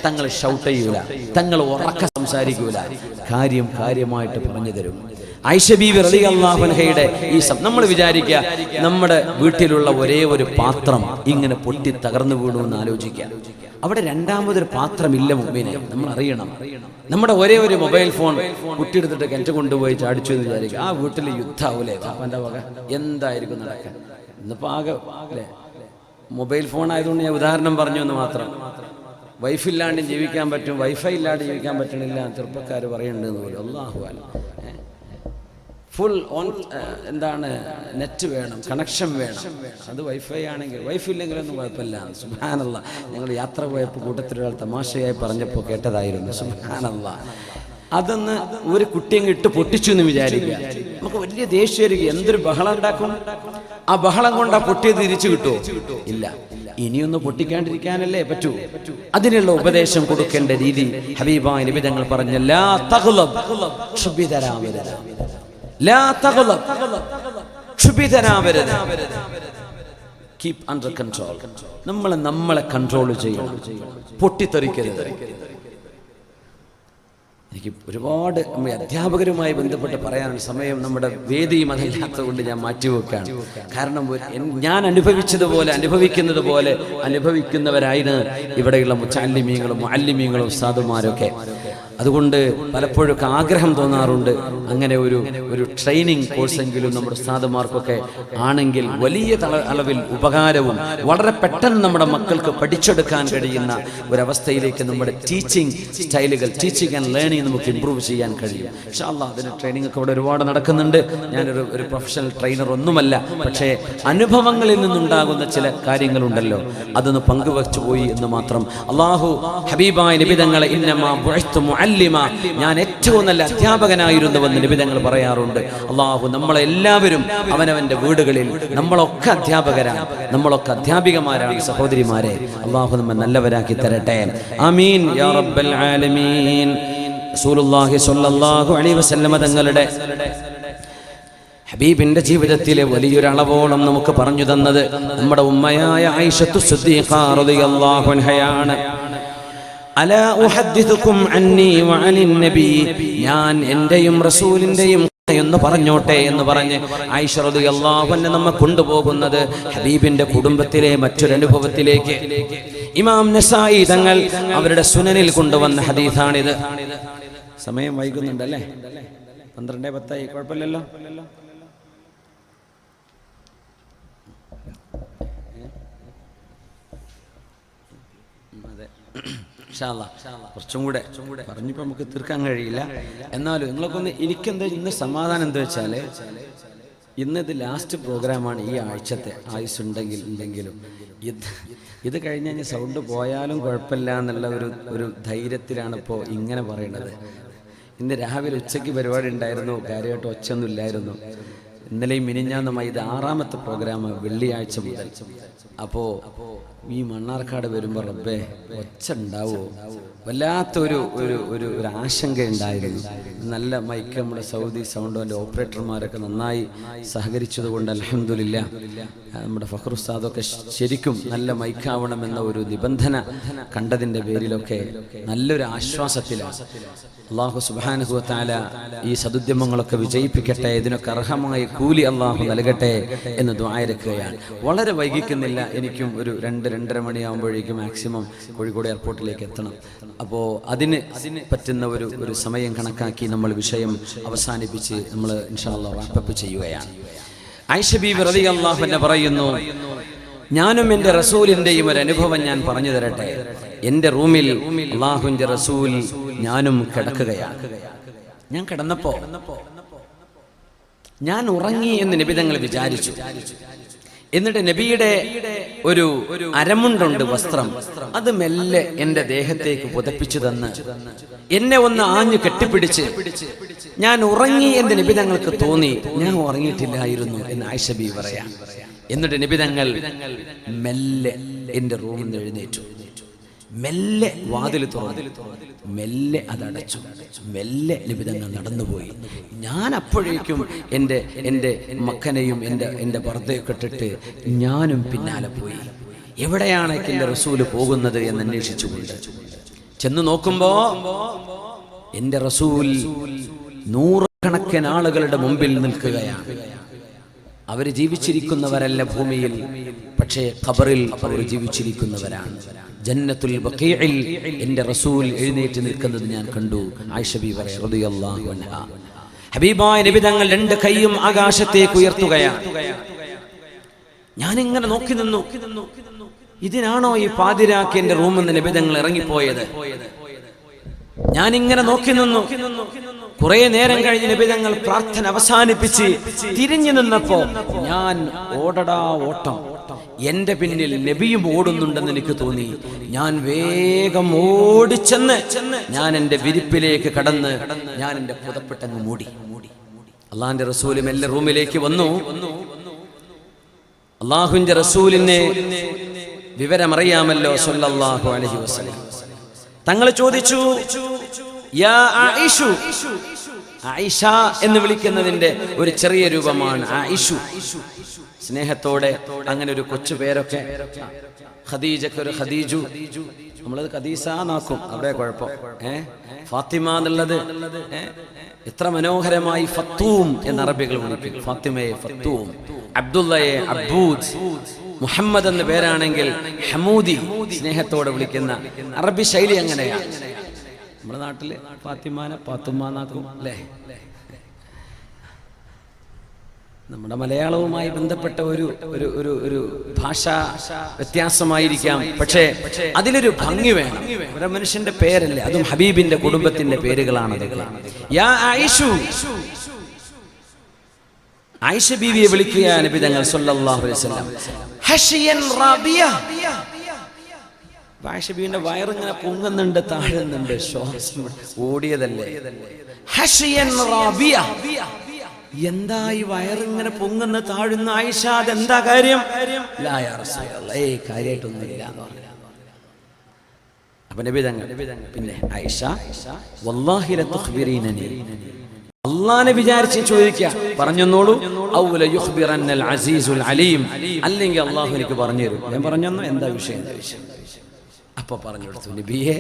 തങ്ങൾ ഷൗട്ട് ചെയ്യൂല, തങ്ങൾ ഉറക്കെ സംസാരിക്കൂല, കാര്യമായിട്ട് പറഞ്ഞു തരും. ആയിഷ ബീവി റളിയല്ലാഹു അൻഹയുടെ ഈ നമ്മൾ വിചാരിക്കുക നമ്മുടെ വീട്ടിലുള്ള ഒരേ ഒരു പാത്രം ഇങ്ങനെ പൊട്ടി തകർന്നു വീണുവെന്ന് ആലോചിക്കുക. അവിടെ രണ്ടാമതൊരു പാത്രമില്ല മുമ്പിനെ നമ്മൾ അറിയണം. നമ്മുടെ ഒരേ ഒരു മൊബൈൽ ഫോൺ കുട്ടിയെടുത്തിട്ട് കിണറ്റ് കൊണ്ടുപോയി ചാടിച്ചു എന്ന് വിചാരിക്കുക. ആ വീട്ടിൽ യുദ്ധാവൂലേ അവൻ്റെ വക, എന്തായിരിക്കും നടക്കാൻ? ഇന്നിപ്പോൾ ആകെ അല്ലേ മൊബൈൽ ഫോൺ ആയതുകൊണ്ട് ഞാൻ ഉദാഹരണം പറഞ്ഞു എന്ന് മാത്രം. വൈഫില്ലാണ്ട് ജീവിക്കാൻ പറ്റും, വൈഫൈ ഇല്ലാണ്ട് ജീവിക്കാൻ പറ്റണില്ല ചെറുപ്പക്കാർ പറയുന്നുണ്ടെന്ന് പോലും. അല്ലാഹു അലം. ഫുൾ ഓൺ എന്താണ്, നെറ്റ് വേണം, കണക്ഷൻ വേണം. അത് വൈഫൈ ആണെങ്കിൽ, വൈഫൈ ഇല്ലെങ്കിലൊന്നും കുഴപ്പമില്ല. സുബ്ഹാനല്ലാഹ്. ഞങ്ങൾ യാത്ര പോയപ്പോൾ കൂട്ടത്തിലൊരാൾ തമാശയായി പറഞ്ഞപ്പോൾ കേട്ടതായിരുന്നു. സുബ്ഹാനല്ലാഹ്. അതൊന്ന് ഒരു കുട്ടിയെ ഇട്ട് പൊട്ടിച്ചു എന്ന് വിചാരിക്കുക, നമുക്ക് വലിയ ദേഷ്യം. എന്തൊരു ബഹളം ഉണ്ടാക്കും. ആ ബഹളം കൊണ്ട് ആ പൊട്ടിയത് തിരിച്ചു കിട്ടുമോ? ഇല്ല. ഇനിയൊന്ന് പൊട്ടിക്കാണ്ടിരിക്കാനല്ലേ പറ്റൂ. അതിനുള്ള ഉപദേശം കൊടുക്കേണ്ട രീതി ഹബീബായ നബി തങ്ങൾ പറഞ്ഞ ലാ തഗ്ളബ്, ക്ഷുഭിതരാവരുത്. ലാ തഗ്ളബ്, ക്ഷുഭിതരാവരുത്. Keep under control. നമ്മളെ കൺട്രോൾ ചെയ്യണം, പൊട്ടിത്തെറിക്കരുത്. എനിക്ക് ഒരുപാട് അധ്യാപകരുമായി ബന്ധപ്പെട്ട് പറയാനുള്ള സമയം നമ്മുടെ വേദിയും അതല്ലാത്തത് കൊണ്ട് ഞാൻ മാറ്റിവെക്കുകയാണ്. കാരണം ഞാൻ അനുഭവിക്കുന്നത് പോലെ അനുഭവിക്കുന്നവരായിരുന്നു ഇവിടെയുള്ള മുത്തഅല്ലിമീങ്ങളും മുഅല്ലിമീങ്ങളും ഉസ്താദുമാരൊക്കെ. അതുകൊണ്ട് പലപ്പോഴും ആഗ്രഹം തോന്നാറുണ്ട് അങ്ങനെ ഒരു ട്രെയിനിങ് കോഴ്സെങ്കിലും നമ്മുടെ ഉസ്താദുമാർക്കൊക്കെ ആണെങ്കിൽ വലിയ അളവിൽ ഉപകാരവും വളരെ പെട്ടെന്ന് നമ്മുടെ മക്കൾക്ക് പഠിച്ചെടുക്കാൻ കഴിയുന്ന ഒരവസ്ഥയിലേക്ക് നമ്മുടെ ടീച്ചിങ് സ്റ്റൈലുകൾ, ടീച്ചിങ് ആൻഡ് ലേണിംഗ് നമുക്ക് ഇമ്പ്രൂവ് ചെയ്യാൻ കഴിയും. ഇൻഷാ അല്ലാഹ് അതിന് ട്രെയിനിങ് ഒക്കെ ഇവിടെ ഒരുപാട് നടക്കുന്നുണ്ട്. ഞാനൊരു പ്രൊഫഷണൽ ട്രെയിനർ ഒന്നുമല്ല, പക്ഷേ അനുഭവങ്ങളിൽ നിന്നുണ്ടാകുന്ന ചില കാര്യങ്ങളുണ്ടല്ലോ, അതൊന്ന് പങ്കുവച്ചു പോയി എന്ന് മാത്രം. അല്ലാഹു ഹബീബായ നബി തങ്ങളെ ഇന്നമാ ബുഇസ്തു മുഅല്ലിമ, ഞാൻ ഏറ്റവും നല്ല അധ്യാപകനായിരുന്നുവെന്ന് നബി തങ്ങൾ പറയാറുണ്ട്. അല്ലാഹു നമ്മളെല്ലാവരും അവനവന്റെ വീടുകളിൽ നമ്മളൊക്കെ അധ്യാപകരാണ്, നമ്മളൊക്കെ അധ്യാപികമാരാണ്. സഹോദരിമാരെ, അല്ലാഹു നമ്മെ നല്ലവരാക്കി തരട്ടെ. ആമീൻ യാ റബ്ബൽ ആലമീൻ. റസൂലുള്ളാഹി സ്വല്ലല്ലാഹു അലൈഹി വസല്ലമ തങ്ങളുടെ ഹബീബിന്റെ ജീവിതത്തിലെ വലിയൊരളവോളം നമുക്ക് പറഞ്ഞു തന്നത് നമ്മുടെ ഉമ്മയായ ആയിഷത്തു സിദ്ദീഖ റളിയല്ലാഹു അൻഹയാണ്. അലാ ഉഹദ്ദിഥുകും അന്നി വഅനിൻ നബി, ഞാൻ എന്റെയും റസൂലിന്റെയും എന്ന് പറഞ്ഞോട്ടെ എന്ന് പറഞ്ഞ് ആയിഷ റളിയല്ലാഹു അൻഹ നമ്മെ കൊണ്ടുപോകുന്നത് ഹബീബിന്റെ കുടുംബത്തിലെ മറ്റൊരനുഭവത്തിലേക്ക്. ഇമാം നസായി തങ്ങൾ അവരുടെ സുനനിൽ കൊണ്ടുവന്ന ഹദീസാണിത്. സമയം വൈകുന്നുണ്ടല്ലേ? 12:10 കുഴപ്പമില്ലല്ലോ. കുറച്ചും കൂടെ പറഞ്ഞപ്പോൾ നമുക്ക് തീർക്കാൻ കഴിയില്ല. എന്നാലും നിങ്ങളൊക്കെ ഒന്ന്, എനിക്കെന്താ ഇന്ന് സമാധാനം എന്താ വെച്ചാൽ ഇന്നത് ലാസ്റ്റ് പ്രോഗ്രാമാണ് ഈ ആഴ്ചത്തെ. ആയുസ്സുണ്ടെങ്കിൽ ഇല്ലെങ്കിലും ഇത് കഴിഞ്ഞാൽ സൗണ്ട് പോയാലും കുഴപ്പമില്ല എന്നുള്ള ഒരു ധൈര്യത്തിലാണ് ഇപ്പോൾ ഇങ്ങനെ പറയുന്നത്. ഇന്ന് രാവിലെ ഉച്ചയ്ക്ക് പരിപാടി ഉണ്ടായിരുന്നു, കാര്യമായിട്ട് ഒച്ചയൊന്നും ഇല്ലായിരുന്നു. ഇന്നലെയും മിനിഞ്ഞാന്നുമായി ഇത് 6ാമത്തെ പ്രോഗ്രാം, വെള്ളിയാഴ്ച മുതൽ. അപ്പോൾ ഈ മണ്ണാർക്കാട് വരുമ്പോൾ റബ്ബേ ഒച്ച ഉണ്ടാവുമോ, വല്ലാത്തൊരു ഒരു ഒരു ഒരു ആശങ്ക ഉണ്ടായിരുന്നു. നല്ല മൈക്ക് നമ്മുടെ സൗദി സൗണ്ട് അതിൻ്റെ ഓപ്പറേറ്റർമാരൊക്കെ നന്നായി സഹകരിച്ചതുകൊണ്ട് അൽഹംദുലില്ലാ, നമ്മുടെ ഫഖ്ർ ഉസ്താദൊക്കെ ശരിക്കും നല്ല മൈക്കാവണമെന്ന ഒരു നിബന്ധന കണ്ടതിൻ്റെ പേരിലൊക്കെ നല്ലൊരു ആശ്വാസത്തിലാണ്. അല്ലാഹു സുബ്ഹാനഹു വ തആല ഈ സദുദ്യമങ്ങളൊക്കെ വിജയിപ്പിക്കട്ടെ, ഇതിനൊക്കെ അർഹമായ കൂലി അല്ലാഹു നൽകട്ടെ എന്ന് ദുആയിരക്കുകയാണ്. വളരെ വൈകിക്കുന്നില്ല, എനിക്കും ഒരു 2-2:30 മണിയാകുമ്പോഴേക്കും മാക്സിമം കോഴിക്കോട് എയർപോർട്ടിലേക്ക് എത്തണം. അപ്പോൾ അതിന് പറ്റുന്ന ഒരു സമയം കണക്കാക്കി നമ്മൾ വിഷയം അവസാനിപ്പിച്ച് നമ്മൾ ഇൻഷാ അല്ലാഹ് റാപ്പപ്പ് ചെയ്യുകയാണ്. ആയിഷ ബീവി റളിയല്ലാഹു അൻഹ പറയുന്നു, ഞാനും എൻ്റെ റസൂലിൻ്റെയും ഒരു അനുഭവം ഞാൻ പറഞ്ഞു തരട്ടെ. എൻ്റെ റൂമിൽ അല്ലാഹുവിൻ്റെ റസൂൽ ഞാനും കിടക്കുകയാണ്. ഞാൻ കിടന്നപ്പോൾ ഞാൻ ഉറങ്ങി എന്ന് നബി തങ്ങൾ വിചാരിച്ചു. എന്നിട്ട് നബിയുടെ ഒരു അരമുണ്ടുണ്ട്, വസ്ത്രം, അത് മെല്ലെ എൻ്റെ ദേഹത്തേക്ക് പുതപ്പിച്ചു തന്ന് എന്നെ ഒന്ന് ആഞ്ഞു കെട്ടിപ്പിടിച്ച് ഞാൻ ഉറങ്ങി എന്ന് നബി തങ്ങൾക്ക് തോന്നി. ഞാൻ ഉറങ്ങിയിട്ടില്ലായിരുന്നു എന്ന് ആയിഷ ബീവി പറയാം. എന്നിട്ട് നബി തങ്ങൾ മെല്ലെ എൻ്റെ റൂമിൽ നിന്ന് എഴുന്നേറ്റു, മെല്ലെ വാതിൽ തുറന്നു, മെല്ലെ അതടച്ചു, മെല്ലെ നബി തങ്ങൾ നടന്നുപോയി. ഞാൻ അപ്പോഴേക്കും എൻ്റെ മക്കനെയും എൻ്റെ ഭർത്തയൊക്കെ ഇട്ടിട്ട് ഞാനും പിന്നാലെ പോയി. എവിടെയാണ് എൻ്റെ റസൂല് പോകുന്നത് എന്ന് അന്വേഷിച്ചുകൊണ്ട് ചെന്ന് നോക്കുമ്പോ എൻ്റെ റസൂൽ നൂറുകണക്കിന് ആളുകളുടെ മുമ്പിൽ നിൽക്കുകയാണ്. അവർ ജീവിച്ചിരിക്കുന്നവരല്ല ഭൂമിയിൽ, പക്ഷേ ഖബറിൽ അവർ ജീവിച്ചിരിക്കുന്നവരാണ്. ജന്നത്തുൽ ബഖീഇൽ എൻ്റെ റസൂൽ എഴുന്നേറ്റ് നിൽക്കുന്നത് ഞാൻ കണ്ടു. ആയിഷ ബീവി റളിയല്ലാഹു അൻഹ, ഹബീബായ നബി തങ്ങൾ 2 കൈയും ആകാശത്തേക്ക് ഉയർത്തുകയാണ്. ഞാനിങ്ങനെ നോക്കി നിന്നു, ഇതിനാണോ ഈ പാതിരാക്കി എൻ്റെ റൂമിൽ നിന്ന് നബി തങ്ങൾ ഇറങ്ങിപ്പോയത്? ഞാനിങ്ങനെ നോക്കി നിന്നു. കുറെ നേരം കഴിഞ്ഞ് നബി തങ്ങൾ പ്രാർത്ഥന അവസാനിപ്പിച്ച് തിരിഞ്ഞു നിന്നപ്പോ ഞാൻ ഓടടാ ഓട്ടം, എന്റെ പിന്നിൽ നബിയും ഓടുന്നുണ്ടെന്ന് എനിക്ക് തോന്നി. ഞാൻ വേഗം ഓടിച്ചെന്ന് ഞാൻ എൻ്റെ വിരിപ്പിലേക്ക് കടന്ന് ഞാൻ എൻ്റെ പുതപ്പെട്ടങ്ങ് മൂടി. അള്ളാഹിന്റെ റസൂലും എല്ലാ റൂമിലേക്ക് വന്നു. അള്ളാഹുവിന്റെ റസൂലിനെ വിവരമറിയാമല്ലോ സ്വല്ലല്ലാഹു അലൈഹി വസല്ലം. തങ്ങൾ ചോദിച്ചു, യാ ആയിഷു, ആയിഷ എന്ന് വിളിക്കുന്നതിന്റെ ഒരു ചെറിയ രൂപമാണ് ആയിഷു. സ്നേഹത്തോടെ അങ്ങനെ ഒരു കൊച്ചു പേരൊക്കെ, ഖദീജക്ക് ഒരു ഖദീജു, നമ്മളത് ഖദീസ നാക്കും, അവിടെ കുഴപ്പം. ഫാത്തിമ എന്നുള്ളത് എത്ര മനോഹരമായി ഫത്തൂം എന്ന അറബികൾ വിളിക്കും. ഫാത്തിമയെ ഫത്തൂം, അബ്ദുള്ളയെ അബ്ബൂദ്, മുഹമ്മദ് എന്ന പേരാണെങ്കിൽ ഹമൂദി, സ്നേഹത്തോടെ വിളിക്കുന്ന അറബി ശൈലി അങ്ങനെയാണ്. നമ്മുടെ നാട്ടില് ഫാത്തിമാനെ പാത്തുമാനാക്കും അല്ലേ? നമ്മുടെ മലയാളവുമായി ബന്ധപ്പെട്ട ഒരു ഭാഷാ വ്യത്യാസമായിരിക്കാം, പക്ഷേ അതിലൊരു ഭംഗി വേണം. ഒരു മനുഷ്യന്റെ പേരല്ലേ, അതും ഹബീബിന്റെ കുടുംബത്തിന്റെ പേരുകളാണ് അതൊക്കെ. യാ ആയിഷു, ആയിഷ ബീവിയെ വിളിക്കുക നബി തങ്ങൾ സല്ലല്ലാഹു അലൈഹി വസല്ലം. ഹഷിയൻ റാബിയ, ആയിഷ ബീവിന്റെ വയറിങ്ങനെ പൊങ്ങുന്നുണ്ട്, താഴുന്നുണ്ട്, ശ്വാസം ഓടിയതല്ലേ. എന്താ ഈ വയറിങ്ങനെ പൊങ്ങുന്ന താഴുന്ന ആയിഷ, അതെന്താ കാര്യം? കാര്യമായിട്ടൊന്നുമില്ല എന്ന് പറഞ്ഞു. അപ്പൊ നബി തങ്ങൾ പിന്നെ ആയിഷ വല്ലാഹി ലതുഖ്ബിരീനനി, അല്ലാഹനെ വിചാരിച്ച് ചോദിക്കുക, പറഞ്ഞോളൂ. ഔല യുഖ്ബിറന്നൽ അസീസുൽ അലീം, അല്ലെങ്കിൽ അല്ലാഹു എനിക്ക് പറഞ്ഞു തരും. ഞാൻ പറഞ്ഞു എന്താ വിഷയം? അപ്പൊ പറഞ്ഞു കൊടുത്തു, നബിയെ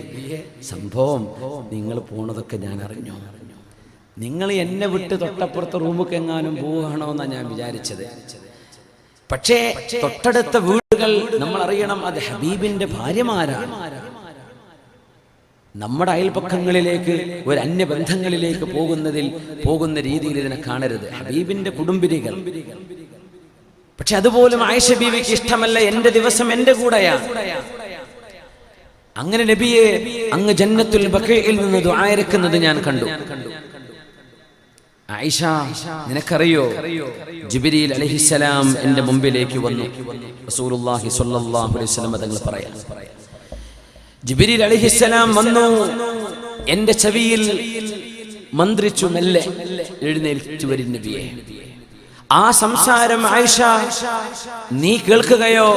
സംഭവം നിങ്ങൾ പോണതൊക്കെ ഞാൻ അറിഞ്ഞു. നിങ്ങൾ എന്നെ വിട്ട് തൊട്ടപ്പുറത്തെ റൂമൊക്കെ എങ്ങാനും പോവുകയാണോ എന്നാ ഞാൻ വിചാരിച്ചത്. പക്ഷേ തൊട്ടടുത്ത വീടുകൾ നമ്മൾ അറിയണം, അത് ഹബീബിന്റെ ഭാര്യമാരാണ്. നമ്മുടെ അയൽപക്കങ്ങളിലേക്ക് ഒരു അന്യബന്ധങ്ങളിലേക്ക് പോകുന്ന രീതിയിൽ ഇതിനെ കാണരുത്. ഹബീബിന്റെ കുടുംബിനികൾ. പക്ഷെ അതുപോലും ആയിഷ ബീവിക്ക് ഇഷ്ടമല്ല. എന്റെ ദിവസം എന്റെ കൂടെയാണ്. അങ്ങനെ നബിയെ അങ്ങ് ജന്നത്തുൽ ബഖീഇൽ നിന്ന് ദുആ ഇറക്കുന്നത് ഞാൻ കണ്ടു. ആയിഷ, നിനക്കറിയോ, ജിബ്രീൽ അലൈഹിസ്സലാം എന്റെ മുമ്പിലേക്ക് വന്നു. റസൂലുള്ളാഹി സ്വല്ലല്ലാഹു അലൈഹി വസല്ലം തങ്ങൾ പറയാം, ജിബ്രീൽ അലൈഹിസ്സലാം വന്നു, എന്റെ ചെവിയിൽ മന്ത്രിച്ചു, മെല്ലെ എഴുന്നേൽച്ചു വരും നബിയെ. ആ സംസാരം ആയിഷ നീ കേൾക്കുകയോ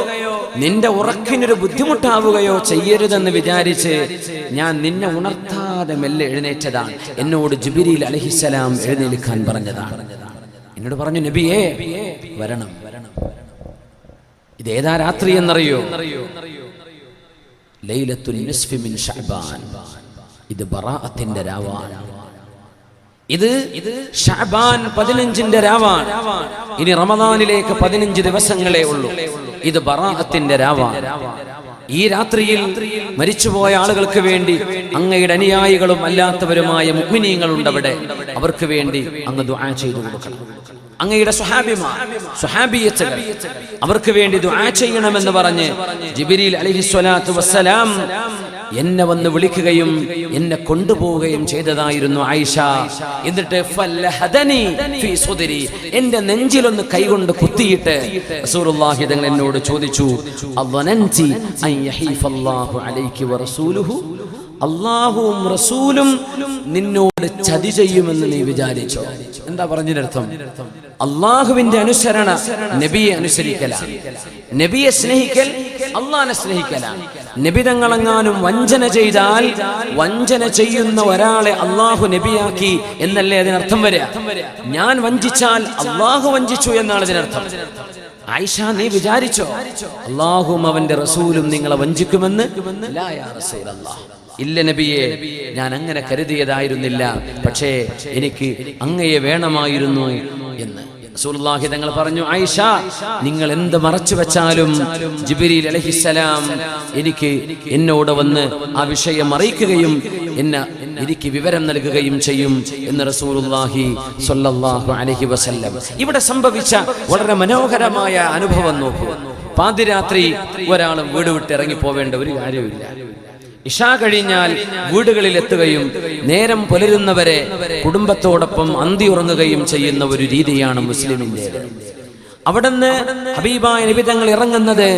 നിന്റെ ഉറക്കിനൊരു ബുദ്ധിമുട്ടാവുകയോ ചെയ്യരുതെന്ന് വിചാരിച്ച് ഞാൻ നിന്നെ ഉണർത്താതെ മെല്ലെ എഴുന്നേറ്റതാണ്. എന്നോട് ജിബ്രീൽ അലൈഹിസ്സലാം എഴുന്നേൽക്കാൻ പറഞ്ഞതാണ്. എന്നോട് പറഞ്ഞു, നബിയേ വരണം. ഇതേതാ രാത്രി എന്നറിയോ? ലൈലത്തുൽ നിസ്ഫി മിൻ ശഅബാൻ. ഇത് ബറാഅത്തിന്റെ രാവാണ്. ഇത് ശഅബാൻ 15ന്റെ രാവാണ്. ഇനി റമദാനിലേക്ക് 15 ദിവസങ്ങളേ ഉള്ളൂ. ഇത് ബറാഅത്തിന്റെ രാവാണ്. ഈ രാത്രിയിൽ മരിച്ചുപോയ ആളുകൾക്ക് വേണ്ടി അങ്ങയുടെ അനുയായികളും അല്ലാത്തവരുമായ മുഅ്മിനീങ്ങളുണ്ട് അവിടെ. അവർക്ക് വേണ്ടി അങ്ങ് ദുആ ചെയ്തു കൊടുക്കണം. അങ്ങയുടെ സ്വഹാബിയത്തുകൾ അവർക്ക് വേണ്ടി ദുആ ചെയ്യണമെന്ന് പറഞ്ഞ് ജിബ്രീൽ അലൈഹിസ്സലാത്തു വസ്സലാം എന്നെ വന്ന് വിളിക്കുകയും എന്നെ കൊണ്ടുപോവുകയും ചെയ്തതായിരുന്നു ആയിഷ. എന്നിട്ട് ഫല്ലഹദനി ഫീ സുദ്രി, എന്റെ നെഞ്ചിലൊന്ന് കൈകൊണ്ട് കുത്തിയിട്ട് റസൂലുള്ളാഹി തങ്ങൾ എന്നോട് ചോദിച്ചു, അദ്വനൻതി അൻ യഹീഫല്ലാഹു അലൈകി വറസൂലുഹു, അല്ലാഹുവും റസൂലും നിന്നോട് ചതി ചെയ്യുമെന്ന് നീ വിചാരിച്ചോ? എന്താ പറഞ്ഞതിനർത്ഥം? അള്ളാഹുവിന്റെ അനുസരണ നബിയെ അനുസരിക്കലാണ്. നബിയെ സ്നേഹിക്കൽ അള്ളാഹിനെ സ്നേഹിക്കലാണ്. നബി തങ്ങളെങ്ങാനും വഞ്ചന ചെയ്താൽ വഞ്ചന ചെയ്യുന്ന ഒരാളെ അള്ളാഹു നബിയാക്കി എന്നല്ലേ അതിനർത്ഥം വരിക? ഞാൻ വഞ്ചിച്ചാൽ അള്ളാഹു വഞ്ചിച്ചു എന്നാണ് ഇതിനർത്ഥം. ആയിഷ, നീ വിചാരിച്ചോ അള്ളാഹുവും അവന്റെ റസൂലും നിങ്ങളെ വഞ്ചിക്കുമെന്ന്? ലാ യാ റസൂലല്ലാഹ്, ഇല്ല നബിയെ, ഞാൻ അങ്ങനെ കരുതിയതായിരുന്നില്ല. പക്ഷേ എനിക്ക് അങ്ങയെ വേണമായിരുന്നു എന്ന് റസൂലുള്ളാഹി തങ്ങൾ പറഞ്ഞു, ആയിഷ, നിങ്ങൾ എന്ത് മറച്ചു വെച്ചാലും ജിബ്രീൽ അലൈഹിസ്സലാം എന്നോട് വന്ന് ആ വിഷയം അറിയിക്കുകയും എനിക്ക് വിവരം നൽകുകയും ചെയ്യും എന്ന് റസൂലുള്ളാഹി സ്വല്ലല്ലാഹു അലൈഹി വസല്ലം. ഇവിടെ സംഭവിച്ച വളരെ മനോഹരമായ അനുഭവം നോക്കൂ. പാതിരാത്രി ഒരാളും വീട് വിട്ട് ഇറങ്ങി പോവേണ്ട ഒരു കാര്യമില്ല. ഇശാ കഴിഞ്ഞാൽ വീടുകളിൽ എത്തുകയും നേരം പുലരുന്നവരെ കുടുംബത്തോടൊപ്പം അന്തി ഉറങ്ങുകയും ചെയ്യുന്ന ഒരു രീതിയാണ് മുസ്ലിമിൻ്റേത്. അവിടുന്ന് ഹബീബായ നബി തങ്ങൾ ഇറങ്ങുന്നത്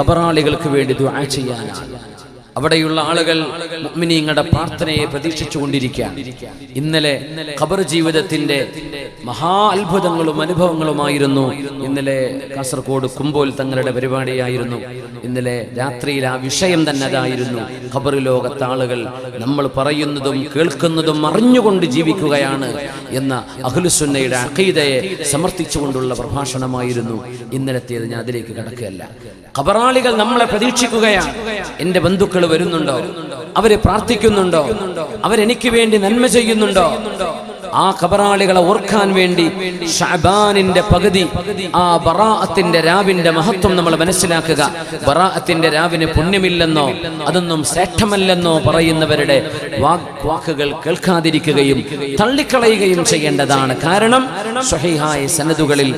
ഖബറാളികൾക്ക് വേണ്ടി ദുആ ചെയ്യാനാണ്. അവിടെയുള്ള ആളുകൾ മുഅ്മിനീങ്ങളുടെ പ്രാർത്ഥനയെ പ്രതീക്ഷിച്ചുകൊണ്ടിരിക്കുകയാണ്. ഇന്നലെ ഖബർ ജീവിതത്തിന്റെ മഹാ അത്ഭുതങ്ങളും അനുഭവങ്ങളുമായിരുന്നു. ഇന്നലെ കാസർഗോഡ് കുമ്പോൽ തങ്ങളുടെ പരിപാടിയായിരുന്നു. ഇന്നലെ രാത്രിയിൽ ആ വിഷയം തന്നെ അതായിരുന്നു. ഖബർ ലോകത്തെ ആളുകൾ നമ്മൾ പറയുന്നതും കേൾക്കുന്നതും അറിഞ്ഞുകൊണ്ട് ജീവിക്കുകയാണ് എന്ന അഹ്ലുസുന്നയുടെ അഖീദയെ സമർത്ഥിച്ചുകൊണ്ടുള്ള പ്രഭാഷണമായിരുന്നു ഇന്നലത്തേത്. ഞാൻ അതിലേക്ക് കടക്കുകയല്ല. ഖബറാളികൾ നമ്മളെ പ്രതീക്ഷിക്കുകയാണ്. എന്റെ ബന്ധുക്കൾ വരുന്നുണ്ടോ? അവരെ പ്രാർത്ഥിക്കുന്നുണ്ടോ? അവരെനിക്ക് വേണ്ടി നന്മ ചെയ്യുന്നുണ്ടോ? ആ ഖബറാളികളെ ഓർക്കാൻ വേണ്ടി ശഅബാനിന്റെ പകുതി, ആ ബറാഅത്തിന്റെ രാവിന്റെ മഹത്വം നമ്മൾ മനസ്സിലാക്കുക. ബറാഅത്തിന്റെ രാവിന് പുണ്യമില്ലെന്നോ അതൊന്നും ശ്രേഷ്ഠമല്ലെന്നോ പറയുന്നവരുടെ വാക്കുകൾ കേൾക്കാതിരിക്കുകയും തള്ളിക്കളയുകയും ചെയ്യേണ്ടതാണ്. കാരണം സ്വഹീഹായ സനദുകളിൽ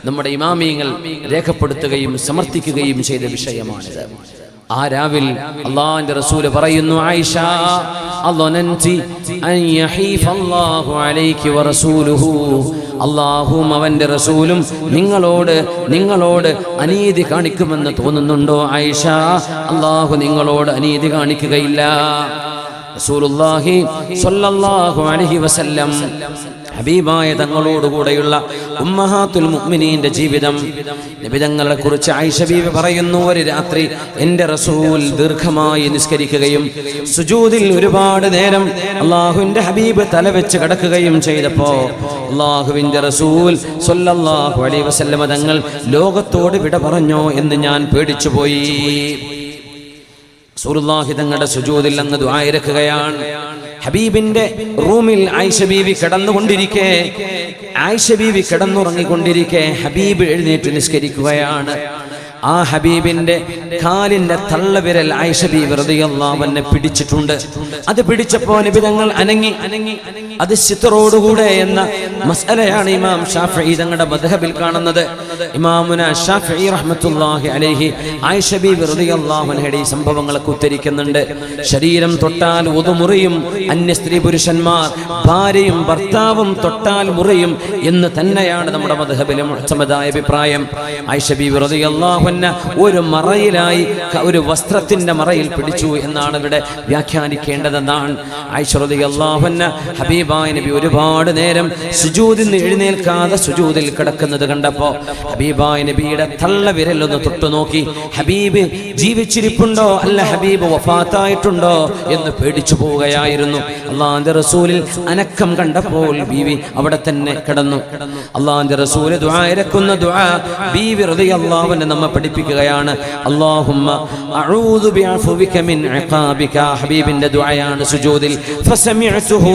നമ്മുടെ ഇമാമിയങ്ങൾ രേഖപ്പെടുത്തുകയും സമർത്ഥിക്കുകയും ചെയ്ത വിഷയമാണിത്. ആ രാവിൽ അല്ലാഹുവിന്റെ റസൂൽ പറയുന്നു, ആയിഷ അള്ളനൻതി അൻ യഹീഫ അല്ലാഹു അലൈകി വറസൂലുഹു, അല്ലാഹുവും അവന്റെ റസൂലും നിങ്ങളോട് അനീതി കാണിക്കുമെന്ന് തോന്നുന്നുണ്ടോ ആയിഷ? അല്ലാഹു നിങ്ങളോട് അനീതി കാണിക്കുകയില്ല. റസൂലുള്ളാഹി സ്വല്ലല്ലാഹു അലൈഹി വസല്ലം ഹബീബായ തങ്ങളോടുകൂടെയുള്ള ഉമ്മഹാത്തുൽ മുഅ്മിനീന്റെ ജീവിതം, നബി തങ്ങളെ കുറിച്ച് ആയിഷ ബീവി പറയുന്നു, ഒരു രാത്രി എൻ്റെ റസൂൽ ദീർഘമായി നിസ്കരിക്കുകയും സുജൂദിൽ ഒരുപാട് നേരം അല്ലാഹുവിൻ്റെ ഹബീബ് തലവെച്ച് കിടക്കുകയും ചെയ്തപ്പോൾ അല്ലാഹുവിൻ്റെ റസൂൽ സ്വല്ലല്ലാഹു അലൈഹി വസല്ലം തങ്ങൾ ലോകത്തോട് വിട പറഞ്ഞോ എന്ന് ഞാൻ പേടിച്ചുപോയി. റസൂലുള്ളാഹി തങ്ങളുടെ സുജൂദിൽ അങ്ങ് ദുആ ഇറക്കുകയാണ്. ഹബീബിന്റെ റൂമിൽ ആയിഷ ബീവി കിടന്നുകൊണ്ടിരിക്കെ, ആയിഷ ബീവി കിടന്നുറങ്ങിക്കൊണ്ടിരിക്കെ ഹബീബ് എഴുന്നേറ്റ് നിസ്കരിക്കുകയാണ്. ആ ഹബീബിന്റെ കാലിന്റെ തള്ളവിരൽ ആയിഷ ബീവി റളിയല്ലാഹു അൻഹ പിടിച്ചിട്ടുണ്ട്. അത് പിടിച്ചപ്പോൾ നബി തങ്ങൾ അനങ്ങി. അത് സിത്തറോടുകൂടെ എന്ന മസ്അലയാണ് ഇമാം ഷാഫിഈ തങ്ങളുടെ മദ്ഹബിൽ കാണുന്നത്. ഇമാമുന ഷാഫിഈ റഹ്മത്തുള്ളാഹി അലൈഹി ആയിഷ ബീവി റളിയല്ലാഹു അൻഹയുടെ ഈ സംഭവങ്ങളൊക്കെ ഉദ്ധരിക്കുന്നുണ്ട്. ശരീരം തൊട്ടാൽ wudu മുറിയും, അന്യ സ്ത്രീ പുരുഷന്മാർ ഭാര്യയും ഭർത്താവും തൊട്ടാൽ മുറിയും എന്ന് തന്നെയാണ് നമ്മുടെ മദ്ഹബിലെ മുഅ്തമദായ അഭിപ്രായം. ആയിഷ ബീവി റളിയല്ലാഹു അൻഹ ഒരു മറയിലായി, ഒരു വസ്ത്രത്തിന്റെ മറയിൽ പിടിച്ചു എന്നാണ് ഇവിടെ വ്യാഖ്യാനിക്കേണ്ടതെന്നാണ്. ആയിഷ റളിയല്ലാഹു അൻഹ ഹബീബായ നബി ഒരുപാട് നേരം സുജൂദിൽ നിന്ന് എഴുന്നേൽക്കാതെ സുജൂദിൽ കിടക്കുന്നത് കണ്ടപ്പോൾ ഹബീബായ നബിയുടെ തള്ളവിരലൊന്ന് തൊട്ടു നോക്കി. ഹബീബ് ജീവിച്ചിരിപ്പുണ്ടോ അല്ല ഹബീബ് വഫാത്തായിട്ടുണ്ടോ എന്ന് പേടിച്ചു പോവുകയായിരുന്നു. അല്ലാഹുവിന്റെ റസൂലിൽ അനക്കം കണ്ടപ്പോൾ ബീവി അവിടെ തന്നെ കിടന്നു. അല്ലാഹുവിന്റെ റസൂൽ ദുആ ഇറക്കുന്ന ദുആ ബീവി റളിയല്ലാഹു അൻഹ നമ്മെ പഠിപ്പിക്കുകയാണ്. അല്ലാഹുമ്മ അഊദു ബിഅഫ്വിക മിൻ ഇഖാബിക, ഹബീബിന്റെ ദുആയാണ് സുജൂദിൽ. ഫസമിഅതുഹു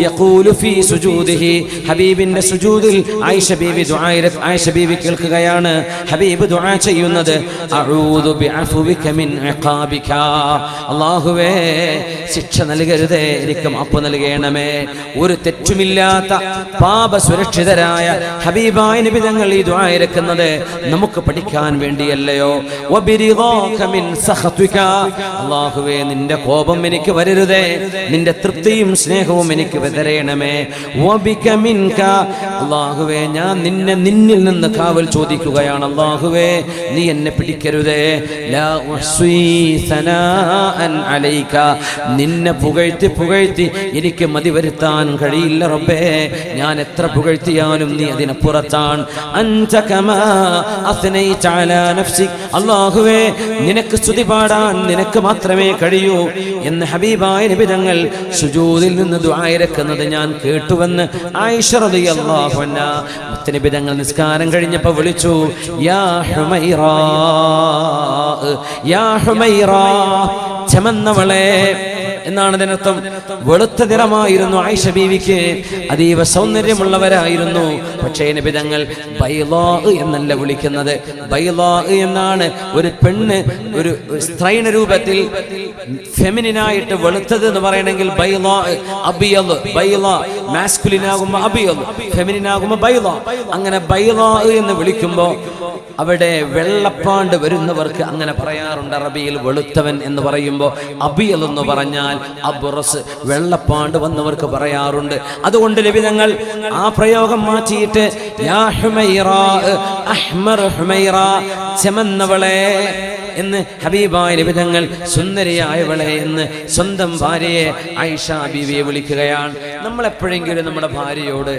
യഖൂലു ഫീ സുജൂദിഹി, ഹബീബിന്റെ സുജൂദിൽ ആയിഷ ബീവി ദുആ ആയിഷ ബീവി കേൾക്കുകയാണ് ഹബീബ് ദുആ ചെയ്യുന്നത്. അഊദു ബിഅഫ്വിക മിൻ ഇഖാബിക, അല്ലാഹുവേ ശിക്ഷ നൽകരുതേ, എനിക്ക് മാപ്പ് നൽകണമേ. ഒരു തെറ്റുമില്ലാത്ത പാപ സുരക്ഷിതരായ ഹബീബായ നബി തങ്ങൾ ഈ ദുആ ഇറക്കുന്നത് നമുക്ക് പഠിക്കാൻ വേണ്ടിയല്ലയോ? വബിരിദാക മിൻ സഖതിക, അല്ലാഹുവേ നിന്റെ കോപം എനിക്ക് വരരുതേ, നിന്റെ തൃപ്തിയും സ്നേഹവും എനിക്ക് വരേണമേ. വബിക മിൻക, അല്ലാഹുവേ ഞാൻ നിന്നിൽ നിന്ന് കാവൽ ചോദിക്കുകയാണ്. അല്ലാഹുവേ നീ എന്നെ പിടിക്കരുതേ. ലാ ഉഹ്സീ സനാഅൻ അലൈക, നിന്നെ പുകഴ്ത്തി എനിക്ക് മതി വരുത്താൻ കഴിയില്ല റബ്ബേ, ഞാൻ എത്ര പുകഴ്ത്തിയാലും നീ അതിനപ്പുറത്താണ്. അൻത കമാ അസ്നൈത അലാ നഫ്സി, അല്ലാഹുവേ നിനക്ക് സ്തുതി പാടാൻ നിനക്ക് മാത്രമേ കഴിയൂ എന്ന് ഹബീബായ നബി തങ്ങൾ സുജൂദിൽ നിന്ന് ദുആ ഇറക്കുന്നത് ഞാൻ കേട്ടുവെന്ന് ആയിഷ റളിയല്ലാഹു അൻഹ മുത്തനബി തങ്ങൾ നിസ്കാരം കഴിഞ്ഞപ്പോൾ വിളിച്ചു, യാ ഹുമൈറാ, യാ ഹുമൈറാ, ചമന്നവളെ എന്നാണ് അതിനർത്ഥം. വെളുത്ത നിറമായിരുന്നു ആയിഷ ബീവിക്ക്, അതീവ സൗന്ദര്യമുള്ളവരായിരുന്നു. പക്ഷേ നബി തങ്ങൾ ബൈളാ എന്നല്ല വിളിക്കുന്നത്. ബൈളാ എന്നാണ് ഒരു പെണ്ണ്, ഒരു സ്ത്രൈണ രൂപത്തിൽ ഫെമിനിനായിട്ട് വെളുത്തത് എന്ന് പറയണമെങ്കിൽ ബൈളാ, അബിയദ്, ബൈളാ മാസ്കുലിൻ ആകുമ്പോൾ അബിയദ്, ഫെമിനിൻ ആകുമ്പോൾ ബൈളാ. അങ്ങനെ ബൈളാ എന്ന് വിളിക്കുമ്പോൾ അവിടെ വെള്ളപ്പാണ്ട് വരുന്നവർക്ക് അങ്ങനെ പറയാറുണ്ട്. അറബിയിൽ വെളുത്തവൻ എന്ന് പറയുമ്പോൾ അബിയദ് എന്ന് പറഞ്ഞാൽ അബ്റസ്, വെള്ളപ്പാണ്ട് വന്നവർക്ക് പറയാറുണ്ട്. അതുകൊണ്ട് നബി തങ്ങൾ ആ പ്രയോഗം മാറ്റിയിട്ട് യാ ഹുമൈറാ, അഹ്മർ ഹുമൈറാ, ചെമന്നവളെ എന്ന് ഹബീബായ നബി തങ്ങൾ സുന്ദരിയായവളെ എന്ന് സ്വന്തം ഭാര്യയെ ആയിഷ ബീവിയെ വിളിക്കുകയാണ്. നമ്മൾ എപ്പോഴെങ്കിലും നമ്മുടെ ഭാര്യയോട്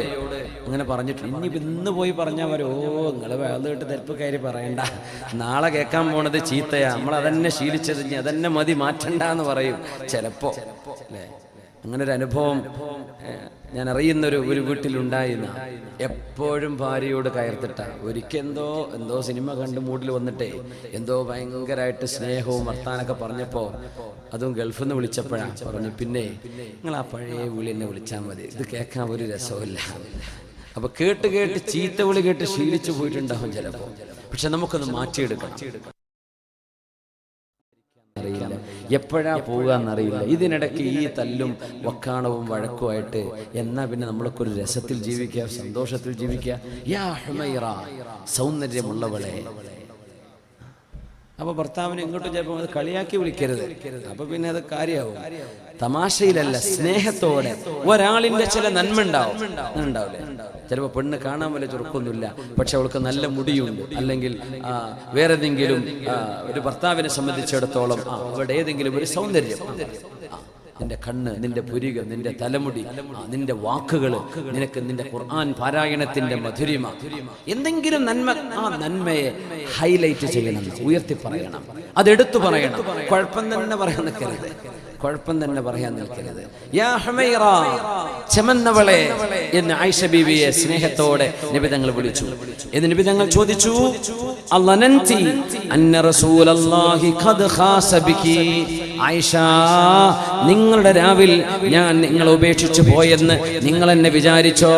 അങ്ങനെ പറഞ്ഞിട്ടുണ്ട്? ഇനിയിപ്പോൾ ഇന്ന് പോയി പറഞ്ഞാൽ വരോ നിങ്ങൾ വേളിട്ട് തെരപ്പ് കയറി പറയണ്ട, നാളെ കേൾക്കാൻ പോണത് ചീത്തയാ, നമ്മളതന്നെ ശീലിച്ചത്, ഇനി അതന്നെ മതി, മാറ്റണ്ട എന്ന് പറയും ചിലപ്പോൾ, അല്ലേ? അങ്ങനൊരു അനുഭവം ഞാൻ അറിയുന്നൊരു വീട്ടിലുണ്ടായിരുന്ന. എപ്പോഴും ഭാര്യയോട് കയർത്തിട്ട. ഒരിക്കൽ എന്തോ സിനിമ കണ്ട് മൂഡിൽ വന്നിട്ടേ എന്തോ ഭയങ്കരമായിട്ട് സ്നേഹവും വർത്താനൊക്കെ പറഞ്ഞപ്പോൾ, അതും ഗൾഫിൽ നിന്ന് വിളിച്ചപ്പോഴാണ് പറഞ്ഞു, പിന്നെ നിങ്ങൾ ആ പഴയ വിളി എന്നെ വിളിച്ചാൽ മതി, ഇത് കേൾക്കാൻ ഒരു രസമില്ല. അപ്പൊ കേട്ട് ചീത്ത വിളി കേട്ട് ശീലിച്ചു പോയിട്ടുണ്ടാവും ചിലപ്പോൾ. പക്ഷെ നമുക്കൊന്ന് മാറ്റിയെടുക്കണം. അറിയില്ല എപ്പോഴാ പോകാന്നറിയില്ല. ഇതിനിടയ്ക്ക് ഈ തല്ലും വക്കാണവും വഴക്കുമായിട്ട് എന്നാ പിന്നെ നമ്മളൊക്കെ ഒരു രസത്തിൽ ജീവിക്കുക, സന്തോഷത്തിൽ ജീവിക്കുക. യാ ഹുമൈറ, സൗന്ദര്യമുള്ളവളെ. അപ്പോൾ ഭർത്താവിനെ ഇങ്ങോട്ട് ചിലപ്പോൾ അത് കളിയാക്കി വിളിക്കരുത്. അപ്പോൾ പിന്നെ അത് കാര്യമാവും. തമാശയിലല്ല, സ്നേഹത്തോടെ. ഒരാളിൻ്റെ ചില നന്മ ഉണ്ടാവില്ലേ? ചിലപ്പോൾ പെണ്ണ് കാണാൻ വല്ല ചുരുക്കൊന്നുമില്ല, പക്ഷെ അവൾക്ക് നല്ല മുടിയുണ്ട്, അല്ലെങ്കിൽ വേറെ ഏതെങ്കിലും ഒരു ഭർത്താവിനെ സംബന്ധിച്ചിടത്തോളം അവിടെ ഏതെങ്കിലും ഒരു സൗന്ദര്യം, നിന്റെ കണ്ണ്, നിന്റെ പുരികം, നിന്റെ തലമുടി, നിന്റെ വാക്കുകൾ, നിനക്ക് നിന്റെ ഖുർആൻ പാരായണത്തിന്റെ മധുരിമ, എന്തെങ്കിലും നന്മ, ആ നന്മയെ ഹൈലൈറ്റ് ചെയ്യണം, ഉയർത്തി പറയണം, അതെടുത്തു പറയണം. കുഴപ്പം തന്നെ പറയാൻ നിൽക്കരുത്, കുഴപ്പം തന്നെ പറയാൻ നിൽക്കരുത്. യാ ഹുമൈറ, ചെമന്നവളെ എന്ന് ആയിഷ ബീവിയെ സ്നേഹത്തോടെ നബി തങ്ങൾ വിളിച്ചു. എന്ന് നബി തങ്ങൾ ചോദിച്ചു, അല്ലനന്തി അന്ന റസൂലല്ലാഹി ഖദ് ഖാസ ബികി. ആയിഷ, നിങ്ങളുടെ രാവിൽ ഞാൻ നിങ്ങളെ ഉപേക്ഷിച്ചു പോയെന്ന് നിങ്ങൾ എന്നെ വിചാരിച്ചോ?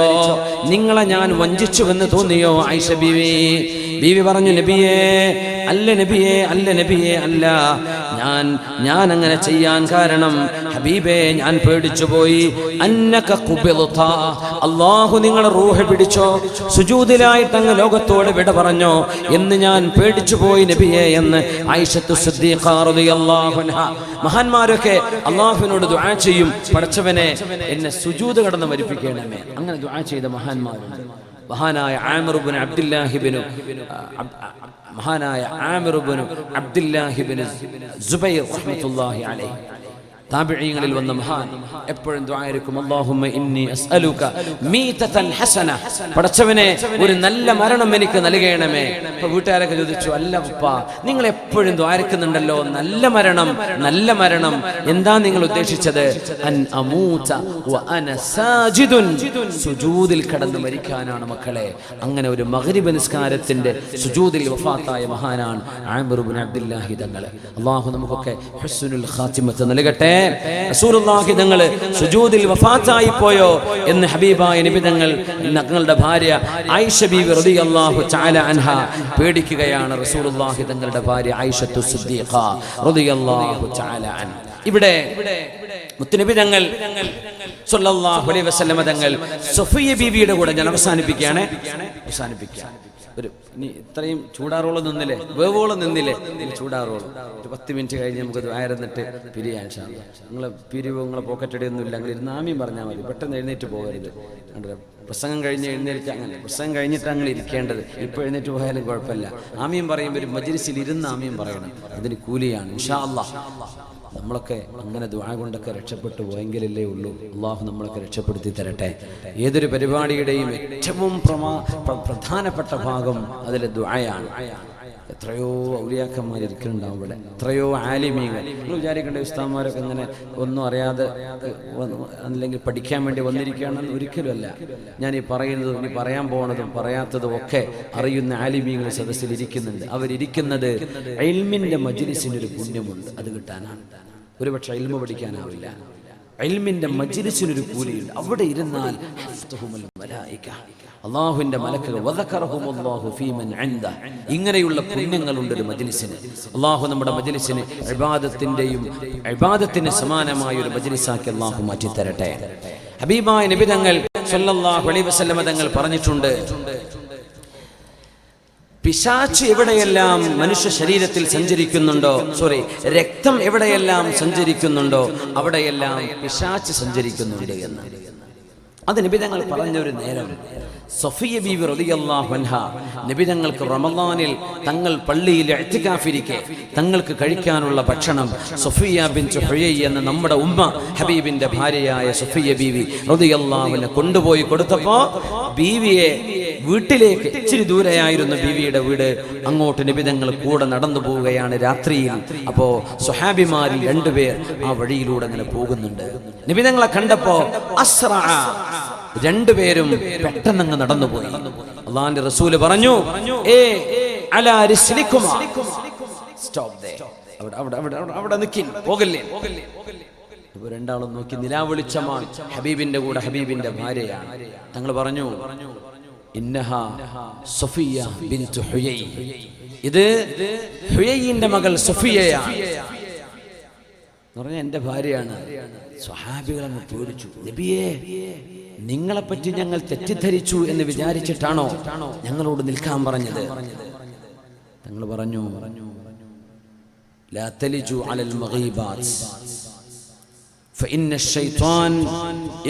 നിങ്ങളെ ഞാൻ വഞ്ചിച്ചുവെന്ന് തോന്നിയോ? ആയിഷ ബീവി പറഞ്ഞു, നബിയേ അല്ല, നബിയേ അല്ല, നബിയേ അല്ല, ഞാൻ അങ്ങനെ ചെയ്യാൻ കാരണം ഹബീബേ, ഞാൻ പേടിച്ചു പോയി. അന്നക ഖുബിൽത, അല്ലാഹു നിങ്ങളെ റൂഹ് പിടിച്ചോ, സുജൂദിലായിട്ട് അങ്ങ് ലോകത്തോട് വിട പറഞ്ഞോ എന്ന് ഞാൻ പേടിച്ചു പോയി നബിയേ എന്ന് ആയിഷത്തു സിദ്ദീഖ റളിയല്ലാഹു അൻഹ. മഹാന്മാരൊക്കെ അല്ലാഹുവിനോട് ദുആ ചെയ്യും, പടച്ചവനെ എന്നെ സുജൂദ് കടന്ന് മരിപ്പിക്കണമേ. അങ്ങനെ ദുആ ചെയ്ത മഹാന്മാരുണ്ട്. മഹാനായ ആമിർ ഇബ്നു അബ്ദുല്ലാഹി ഇബ്നു സുബൈർ റഹ്മത്തുള്ളാഹി അലൈഹി, താബിഈങ്ങളിൽ വന്ന മഹാൻ, എപ്പോഴും ദുആയിരിക്കും, അല്ലാഹുമ്മ ഇന്നി അസ്അലുക മീതതൻ ഹസന, പടച്ചവനെ ഒരു നല്ല മരണം എനിക്ക് നൽകണമേ. അപ്പോൾ വീട്ടുകാരൊക്കെ ചോദിച്ചു, അല്ല ഉപ്പ, നിങ്ങൾ എപ്പോഴും ദുആയിരിക്കുന്നുണ്ടല്ലോ, നല്ല മരണം, നല്ല മരണം, എന്താ നിങ്ങൾ ഉദ്ദേശിച്ചത്? അൻ അമൂത വ അന സാജിദുൻ, സുജൂദിൽ കടന്ന് മരിക്കാനാണ് മക്കളെ. അങ്ങനെ ഒരു മഗ്രിബ് നിസ്കാരത്തിന്റെ സുജൂദിൽ വഫാത്തായ മഹാനാണ് ആമിർ ഇബ്നു അബ്ദുല്ലാഹി തങ്ങൾ. അല്ലാഹു നമുക്കൊക്കെ ഹുസ്നുൽ ഖാതിമത്ത് നൽകട്ടെ. റസൂലുള്ളാഹി തങ്ങൾ സുജൂദിൽ വഫാത്തായി പോയോ എന്ന് ഹബീബായ നബി തങ്ങൾ തങ്ങളുടെ ഭാര്യ ആയിഷ ബീവി റളിയല്ലാഹു തആല അൻഹ പേടിക്കുകയാണ്. റസൂലുള്ളാഹി തങ്ങളുടെ ഭാര്യ ആയിഷത്തു സിദ്ദീഖ റളിയല്ലാഹു തആല അൻഹ. ഇവിടെ മുത്തുനബി തങ്ങൾ സല്ലല്ലാഹു അലൈഹി വസല്ലമ തങ്ങൾ സഫിയ ബീവിയുടെ കൂടെ ഞാൻ അവസാനിപ്പിക്കാം. ഒരു ഇനി ഇത്രയും ചൂടാറോളം നിന്നില്ലേ, വേവോളം നിന്നില്ലേ, ചൂടാറോളം ഒരു 10 മിനിറ്റ് കഴിഞ്ഞ് നമുക്കത് ആയിരുന്നിട്ട് പിരിയാൻ. നിങ്ങളെ പിരിവ്, നിങ്ങളെ പോക്കറ്റടിയൊന്നും ഇല്ല, അങ്ങനെ ഇരുന്ന് ആമീൻ പറഞ്ഞാൽ മതി, പെട്ടെന്ന് എഴുന്നേറ്റ് പോകരുത്. പ്രസംഗം കഴിഞ്ഞ് എഴുന്നേറ്റ്, അങ്ങനെ പ്രസംഗം കഴിഞ്ഞിട്ട് അങ്ങനെ ഇരിക്കേണ്ടത്. ഇപ്പോൾ എഴുന്നേറ്റ് പോയാലും കുഴപ്പമില്ല. ആമീൻ പറയുമ്പോൾ ഒരു മജ്‌ലിസിൽ ഇരുന്ന് ആമീൻ പറയണം, അതിന് കൂലിയാണ് ഇൻഷാ അല്ലാഹ്. നമ്മളൊക്കെ അങ്ങനെ ദുആ കൊണ്ടൊക്കെ രക്ഷപ്പെട്ടു പോയെങ്കിലല്ലേ ഉള്ളൂ. അള്ളാഹു നമ്മളൊക്കെ രക്ഷപ്പെടുത്തി തരട്ടെ. ഏതൊരു പരിപാടിയുടെയും ഏറ്റവും പ്രധാനപ്പെട്ട ഭാഗം അതിലെ ദുആയാണ്. എത്രയോ ഔലിയാക്കന്മാർ ഇരിക്കുന്നുണ്ടാവും ഇവിടെ, എത്രയോ ആലിമീങ്ങൾ. നിങ്ങൾ വിചാരിക്കേണ്ട ഉസ്താദ്മാരൊക്കെ ഇങ്ങനെ ഒന്നും അറിയാതെ അല്ലെങ്കിൽ പഠിക്കാൻ വേണ്ടി വന്നിരിക്കുകയാണെന്ന് ഒരിക്കലുമല്ല. ഞാൻ ഈ പറയുന്നതും ഈ പറയാൻ പോകുന്നതും പറയാത്തതും ഒക്കെ അറിയുന്ന ആലിമീങ്ങൾ സദസ്സിൽ ഇരിക്കുന്നുണ്ട്. അവരിയ്ക്കുന്നത് ഇൽമിന്റെ മജ്‌ലിസിനൊരു പുണ്യമുണ്ട്, അത് കിട്ടാനാണ്. ഒരുപക്ഷെ ഇൽമ പഠിക്കാനാവില്ല, ഇൽമിന്റെ മജ്‌ലിസിനൊരു കൂലിയുണ്ട്. അവിടെ ഇരുന്നാൽ അല്ലാഹുവിന്റെ മലക്കുകൾ വദകറഹുമുല്ലാഹു ഫീമൻ ഇൻദ, ഇങ്ങനെയുള്ള പുണ്യങ്ങളുണ്ട് ഒരു മജ്‌ലിസിന്. അല്ലാഹു നമ്മുടെ മജ്‌ലിസിനെ ഇബാദത്തിന് സമാനമായ ഒരു മജ്‌ലിസാക്കി അല്ലാഹു മാറ്റി തരട്ടെ. ഹബീബായ നബി തങ്ങൾ സല്ലല്ലാഹു അലൈഹി വസല്ലം തങ്ങൾ പറഞ്ഞിട്ടുണ്ട്, പിശാച് എവിടെയെല്ലാം മനുഷ്യ ശരീരത്തിൽ സഞ്ചരിക്കുന്നുണ്ടോ, രക്തം എവിടെയെല്ലാം സഞ്ചരിക്കുന്നുണ്ടോ അവിടെയെല്ലാം പിശാച് സഞ്ചരിക്കുന്നുണ്ട് എന്ന്. അത് നബി തങ്ങൾ പറഞ്ഞൊരു നേരം സഫിയ ബീവി റളിയല്ലാഹു അൻഹ നബി തങ്ങൾക്ക് റമളാനിൽ തങ്ങൾ പള്ളിയിൽ ഇഅ്തികാഫിരിക്കെ തങ്ങൾക്ക് കഴിക്കാനുള്ള ഭക്ഷണം സഫിയ ബിൻത് ഹുയൈ എന്ന നമ്മുടെ ഉമ്മ ഹബീബിന്റെ ഭാര്യയായ സഫിയ ബീവി റളിയല്ലാഹു അൻഹ കൊണ്ടുപോയി കൊടുത്തപ്പോൾ ബീവിയെ വീട്ടിലേക്ക്, ഇച്ചിരി ദൂരെയായിരുന്നു ബീവിയുടെ വീട്, അങ്ങോട്ട് നബി തങ്ങൾ കൂടെ നടന്നു പോവുകയാണ് രാത്രിയിൽ. അപ്പോ സ്വഹാബിമാരിൽ 2 പേർ ആ വഴിയിലൂടെ അങ്ങനെ പോകുന്നുണ്ട്. നബി തങ്ങളെ കണ്ടപ്പോ അസ്റഅ, 2 പേരും പെട്ടെന്നങ്ങ് നടന്നുപോയി. അല്ലാഹുവിന്റെ റസൂല് പറഞ്ഞു, അലാ റിസ്ലികുമാ, സ്റ്റോപ്പ് ദേ, അവിടെ നിൽക്കിൻ, പോകല്ലേ. അപ്പോൾ 2 നോക്കി, നിലാവെളിച്ചമാണ്, ഹബീബിന്റെ കൂടെ ഹബീബിന്റെ ഭാര്യയാണ്. തങ്ങൾ പറഞ്ഞു, ഇന്നഹാ സഫിയ ബിൻതു ഹുയൈ, ഇത് ഹുയൈന്റെ മകൾ സഫിയയാണ് എന്ന് പറഞ്ഞാൽ എൻ്റെ ഭാര്യയാണ്. സ്വഹാബികളങ്ങ് പേടിച്ചു. നബിയേ, നിങ്ങളെപ്പറ്റി ഞങ്ങൾ തെറ്റിദ്ധരിച്ചു എന്ന് വിചാരിച്ചിട്ടാണോ ഞങ്ങളോട് നിൽക്കാൻ പറഞ്ഞത്? തങ്ങൾ പറഞ്ഞു, ലാ തലിജു അലൽ മഗീബാത്ത് فإن الشيطان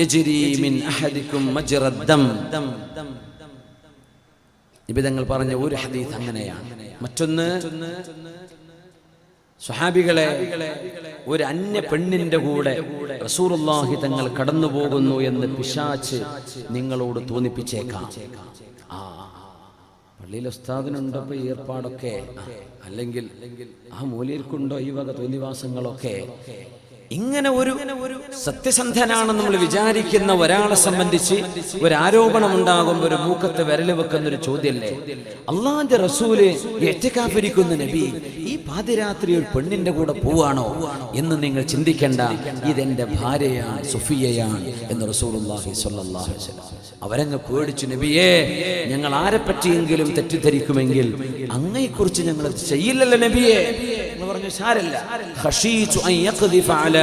يجري من أحدكم مجرى الدم. നിബിതങ്ങൾ പറഞ്ഞ ഒരു ഹദീസ് അങ്ങനെയാണ്. മറ്റൊന്ന്, സ്വഹാബികളെ, ഒരു അന്യ പെണ്ണിന്റെ കൂടെ റസൂലുള്ളാഹി തങ്ങൾ കടന്നു പോകുന്നു എന്ന് പിശാച് നിങ്ങളോട് തോന്നിപ്പിച്ചേക്കാം. പള്ളിയിൽ ഉസ്താദിനുണ്ടോ ഈ ഏർപ്പാടൊക്കെ, അല്ലെങ്കിൽ ആ മൂല്യർക്കുണ്ടോ ഈ വക തോന്നിവാസങ്ങളൊക്കെ. ഇങ്ങനെ ഒരു സത്യസന്ധനാണ് നമ്മൾ വിചാരിക്കുന്ന ഒരാളെ സംബന്ധിച്ച് ഒരു ആരോപണം ഉണ്ടാകുമ്പോൾ ഒരു മൂക്കത്ത് വിരൽ വെക്കുന്ന ഒരു ചോദ്യമല്ലേ, അള്ളാന്റെ റസൂല് ഇഅ്തികാഫിരിക്കുന്ന നബി ഈ പാതിരാത്രി ഒരു പെണ്ണിന്റെ കൂടെ പോവാണോ എന്ന് നിങ്ങൾ ചിന്തിക്കേണ്ട. ഇതെന്റെ ഭാര്യയാണ്, സുഫിയയാണ് എന്ന് റസൂലുള്ളാഹി സ്വല്ലല്ലാഹു അലൈഹി വസല്ലം. അവരങ്ങ് പേടിച്ചു, നബിയേ, ഞങ്ങൾ ആരെ പറ്റിയെങ്കിലും തെറ്റിദ്ധരിക്കുമെങ്കിൽ അങ്ങയെക്കുറിച്ച് ഞങ്ങൾ ചെയ്യില്ലല്ലോ നബിയേ എന്ന് പറഞ്ഞു. സാരല്ല, ഖശീതു അൻ യഖ്ദിഫ അലാ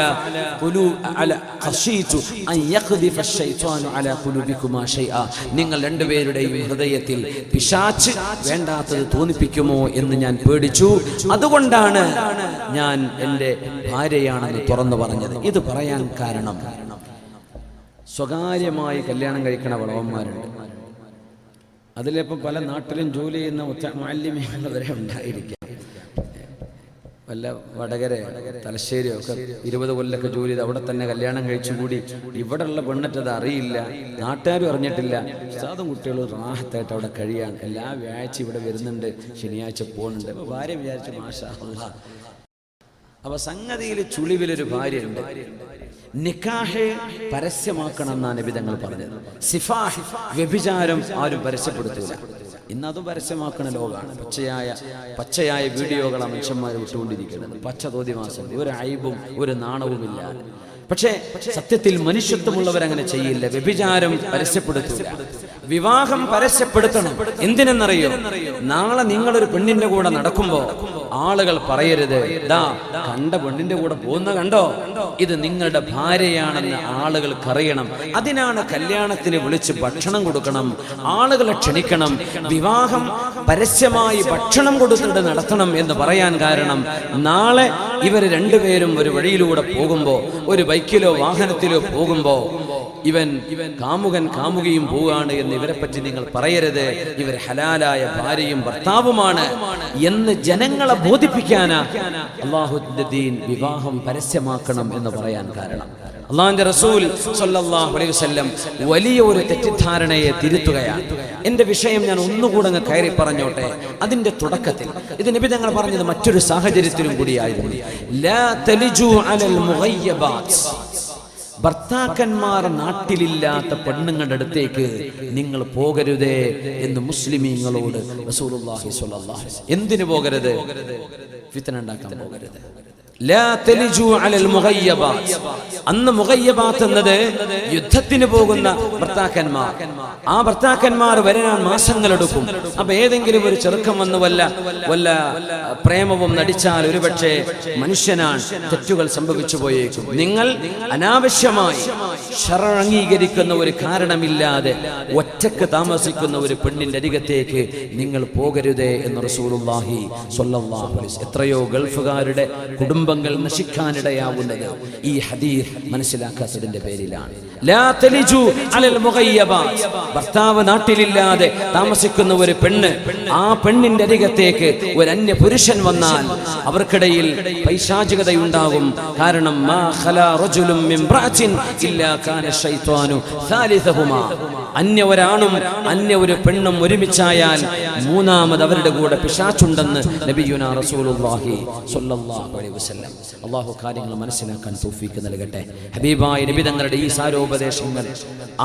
ഖശീതു അൻ യഖ്ദിഫ അശ്ശൈത്വാനു അലാ ഖുലൂബികുമാ ഷൈഅ. നിങ്ങൾ രണ്ടുപേരുടെയും ഹൃദയത്തിൽ പിശാച് വേണ്ടാത്തത് തോന്നിപ്പിക്കുമോ എന്ന് ഞാൻ പേടിച്ചു. അതുകൊണ്ടാണ് ഞാൻ എൻ്റെ ഭാര്യയാണെന്ന് തുറന്നു പറഞ്ഞത്. ഇത് പറയാൻ കാരണം, സ്വകാര്യമായി കല്യാണം കഴിക്കണ വളവന്മാരുണ്ട്. അതിലിപ്പോൾ പല നാട്ടിലും ജോലി ചെയ്യുന്ന മുഅല്ലിമീങ്ങൾ വരെ ഉണ്ടായിരിക്കാം. വല്ല വടകര, തലശ്ശേരിയോ ഒക്കെ 20 കൊല്ലൊക്കെ ജോലി ചെയ്ത് അവിടെ തന്നെ കല്യാണം കഴിച്ചുകൂടി ഇവിടെയുള്ള പെണ്ണിട്ടത് അറിയില്ല, നാട്ടുകാരും അറിഞ്ഞിട്ടില്ല. ഉസ്താദും കുട്ടികളും റാഹത്തായിട്ട് അവിടെ കഴിയാണ്. എല്ലാ വ്യാഴ്ച ഇവിടെ വരുന്നുണ്ട്, ശനിയാഴ്ച പോകുന്നുണ്ട്. അപ്പോൾ ഭാര്യ വിചാരിച്ചു മാഷാ അല്ലാഹ്. അപ്പൊ സംഗതിയിൽ ചുളിവിലൊരു ഭാര്യയുണ്ട്. നിക്കാഹ് പരസ്യമാക്കണം എന്നാണ് നബി തങ്ങൾ പറഞ്ഞത്. സിഫാഹ്, വ്യഭിചാരം ആരും പരസ്യപ്പെടുത്തൂല. ഇന്നതും പരസ്യമാക്കണ ലോകമാണ്. പച്ചയായ വീഡിയോകളാണ് മനുഷ്യന്മാർ വിട്ടുകൊണ്ടിരിക്കുന്നത്. പച്ച തോതിമാസം, ഒരു അയ്ബും ഒരു നാണവുമില്ല. പക്ഷേ സത്യത്തിൽ മനുഷ്യത്വമുള്ളവരങ്ങനെ ചെയ്യില്ല. വ്യഭിചാരം പരസ്യപ്പെടുത്തൂല. വിവാഹം പരസ്യപ്പെടുത്തണം. എന്തിനെന്നറിയോ? നാളെ നിങ്ങളൊരു പെണ്ണിന്റെ കൂടെ നടക്കുമ്പോ ആളുകൾ പറയരുത്, ദാ കണ്ട പെണ്ണിന്റെ കൂടെ പോകുന്ന കണ്ടോ, ഇത് നിങ്ങളുടെ ഭാര്യയാണെന്ന് ആളുകൾക്ക് അറിയണം. അതിനാണ് കല്യാണത്തിന് വിളിച്ച് ഭക്ഷണം കൊടുക്കണം, ആളുകളെ ക്ഷണിക്കണം. വിവാഹം പരസ്യമായി ഭക്ഷണം കൊടുത്തിട്ട് നടത്തണം എന്ന് പറയാൻ കാരണം, നാളെ ഇവർ രണ്ടുപേരും ഒരു വഴിയിലൂടെ പോകുമ്പോ, ഒരു ബൈക്കിലോ വാഹനത്തിലോ പോകുമ്പോ, ഇവൻ കാമുകൻ കാമുകയും പോവുകയാണ് എന്ന് ഇവരെ പറ്റി നിങ്ങൾ പറയരുത്. ഇവർ ഹലാലായ ഭാര്യയും ഭർത്താവുമാണ് എന്ന് ജനങ്ങളെ ബോധിപ്പിക്കാനാ അല്ലാഹുവിന്റെ ദീൻ വിവാഹം പരസ്യമാക്കണം എന്ന് പറയാൻ കാരണം. അല്ലാഹുവിന്റെ റസൂൽ സ്വല്ലല്ലാഹു അലൈഹി വസല്ലം വലിയ ഒരു തെറ്റിദ്ധാരണയെ തിരുത്തുകയാണ്. എന്റെ വിഷയം ഞാൻ ഒന്നുകൂടെ അങ്ങ് കയറി പറഞ്ഞോട്ടെ. അതിന്റെ തുടക്കത്തിൽ ഇത് നബി തങ്ങൾ പറഞ്ഞത് മറ്റൊരു സാഹചര്യത്തിലും കൂടിയായിരുന്നു. ലാ തലിജു അലൽ മുഗയ്യബാത്ത്. ഭർത്താക്കന്മാർ നാട്ടിലില്ലാത്ത പെണ്ണുങ്ങളുടെ അടുത്തേക്ക് നിങ്ങൾ പോകരുതേ എന്ന് മുസ്ലിമീങ്ങളോട് റസൂലുള്ളാഹി സ്വല്ലല്ലാഹു അലൈഹി വസല്ലം. എന്തിനു പോകരുത്? ഫിത്ന ഉണ്ടാക്കാൻ പോകരുത്. ലാ തലിജു അലൽ മുഗയ്യബാത്ത്. അന്ന് മുഗയ്യബാത്ത് എന്നത് യുദ്ധത്തിന് പോകുന്ന ഭർത്താക്കന്മാർ. ആ ഭർത്താക്കന്മാർ വരാൻ മാസങ്ങളെടുക്കും. അപ്പൊ ഏതെങ്കിലും ഒരു ചെറുക്കം വന്ന് വല്ല പ്രേമവും നടിച്ചാൽ ഒരുപക്ഷെ മനുഷ്യനാണ്, തെറ്റുകൾ സംഭവിച്ചു പോയേക്കും. നിങ്ങൾ അനാവശ്യമായി ശർഅ് അംഗീകരിക്കുന്ന ഒരു കാരണമില്ലാതെ ഒറ്റക്ക് താമസിക്കുന്ന ഒരു പെണ്ണിന്റെ അരികത്തേക്ക് നിങ്ങൾ പോകരുതേ എന്ന് റസൂലുള്ളാഹി സ്വല്ലല്ലാഹു അലൈഹി വസല്ലം. എത്രയോ ഗൾഫുകാരുടെ കുടുംബങ്ങൾ നശിക്കാനിടയാവുന്നത് ഈ ഹദീസ് മനസ്സിലാക്കാത്തതിന്റെ പേരിലാണ്. ലാ തലിജു അലൽ മുഗയ്യബാത്ത്. ഭർത്താവ് നാട്ടിലില്ലാതെ താമസിക്കുന്ന ഒരു പെണ്ണ്, ആ പെണ്ണിന്റെ അരികത്തേക്ക് ഒരു അന്യ പുരുഷൻ വന്നാൽ അവർക്കിടയിൽ പൈശാചികതയുണ്ടാകും. കാരണം മാ ഖലാ റജുലും മിൻ ഇംറഅത്തിൻ ഇല്ലാ കാന ശൈത്വാനു സാലിസഹുമാ. അന്യ ഒരാണും അന്യ ഒരു പെണ്ണും ഒരുമിച്ചായാൽ മൂന്നാമത് അവരുടെ കൂടെ പിശാചുണ്ടെന്ന് നബിയുനാ റസൂലുള്ളാഹി സ്വല്ലല്ലാഹു അലൈഹി വസല്ലം. അല്ലാഹു കാര്യങ്ങൾ മനസ്സിലാക്കാൻ തൗഫീഖ് നൽകട്ടെ. ഹബീബായ നബി തങ്ങളുടെ ഈ സാരോപദേശങ്ങൾ,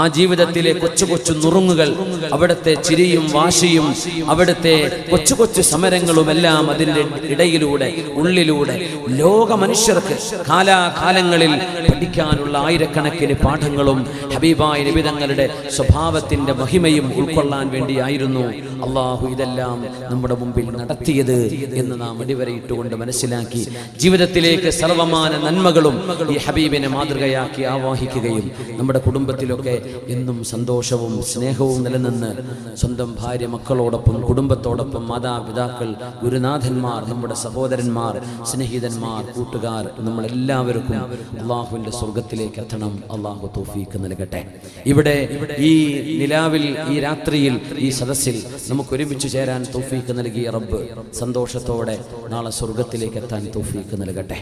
ആ ജീവിതത്തിലെ കൊച്ചു കൊച്ചു നുറുങ്ങുകൾ, അവിടുത്തെ ചിരിയും വാശിയും അവിടുത്തെ കൊച്ചു കൊച്ചു സമരങ്ങളുമെല്ലാം അതിൻ്റെ ഇടയിലൂടെ ഉള്ളിലൂടെ ലോക മനുഷ്യർക്ക് കാലാകാലങ്ങളിൽ പഠിക്കാനുള്ള ആയിരക്കണക്കിന് പാഠങ്ങളും ഹബീബായ നബി തങ്ങളുടെ സ്വഭാവത്തിന്റെ മഹിമയും ഉൾക്കൊള്ളാൻ വേണ്ടിയായിരുന്നു അള്ളാഹു ഇതെല്ലാം നമ്മുടെ മുമ്പിൽ നടത്തിയത് എന്ന് നാം അടിവരയിട്ടുകൊണ്ട് മനസ്സിലാക്കി ജീവിതത്തിലേക്ക് സർവമാന നന്മകളും ഈ ഹബീബിനെ മാതൃകയാക്കി ആവാഹിക്കുകയും നമ്മുടെ കുടുംബത്തിലൊക്കെ എന്നും സന്തോഷവും സ്നേഹവും നിലനിന്ന് സ്വന്തം ഭാര്യ മക്കളോടൊപ്പം കുടുംബത്തോടൊപ്പം മാതാപിതാക്കൾ ഗുരുനാഥന്മാർ നമ്മുടെ സഹോദരന്മാർ സ്നേഹിതന്മാർ കൂട്ടുകാർ നമ്മളെല്ലാവർക്കും അള്ളാഹുവിൻ്റെ സ്വർഗത്തിലേക്ക് എത്തണം. അള്ളാഹു തൗഫീഖ് നൽകട്ടെ. ഇവിടെ ഈ നിലാവിൽ ഈ രാത്രിയിൽ ഈ സദസ്സിൽ നമുക്ക് ഒരുമിച്ച് ചേരാൻ തൗഫീഖ് നൽകിയ റബ്ബ് സന്തോഷത്തോടെ നാളെ സ്വർഗത്തിലേക്ക് എത്താൻ തൗഫീഖ് നൽകട്ടെ.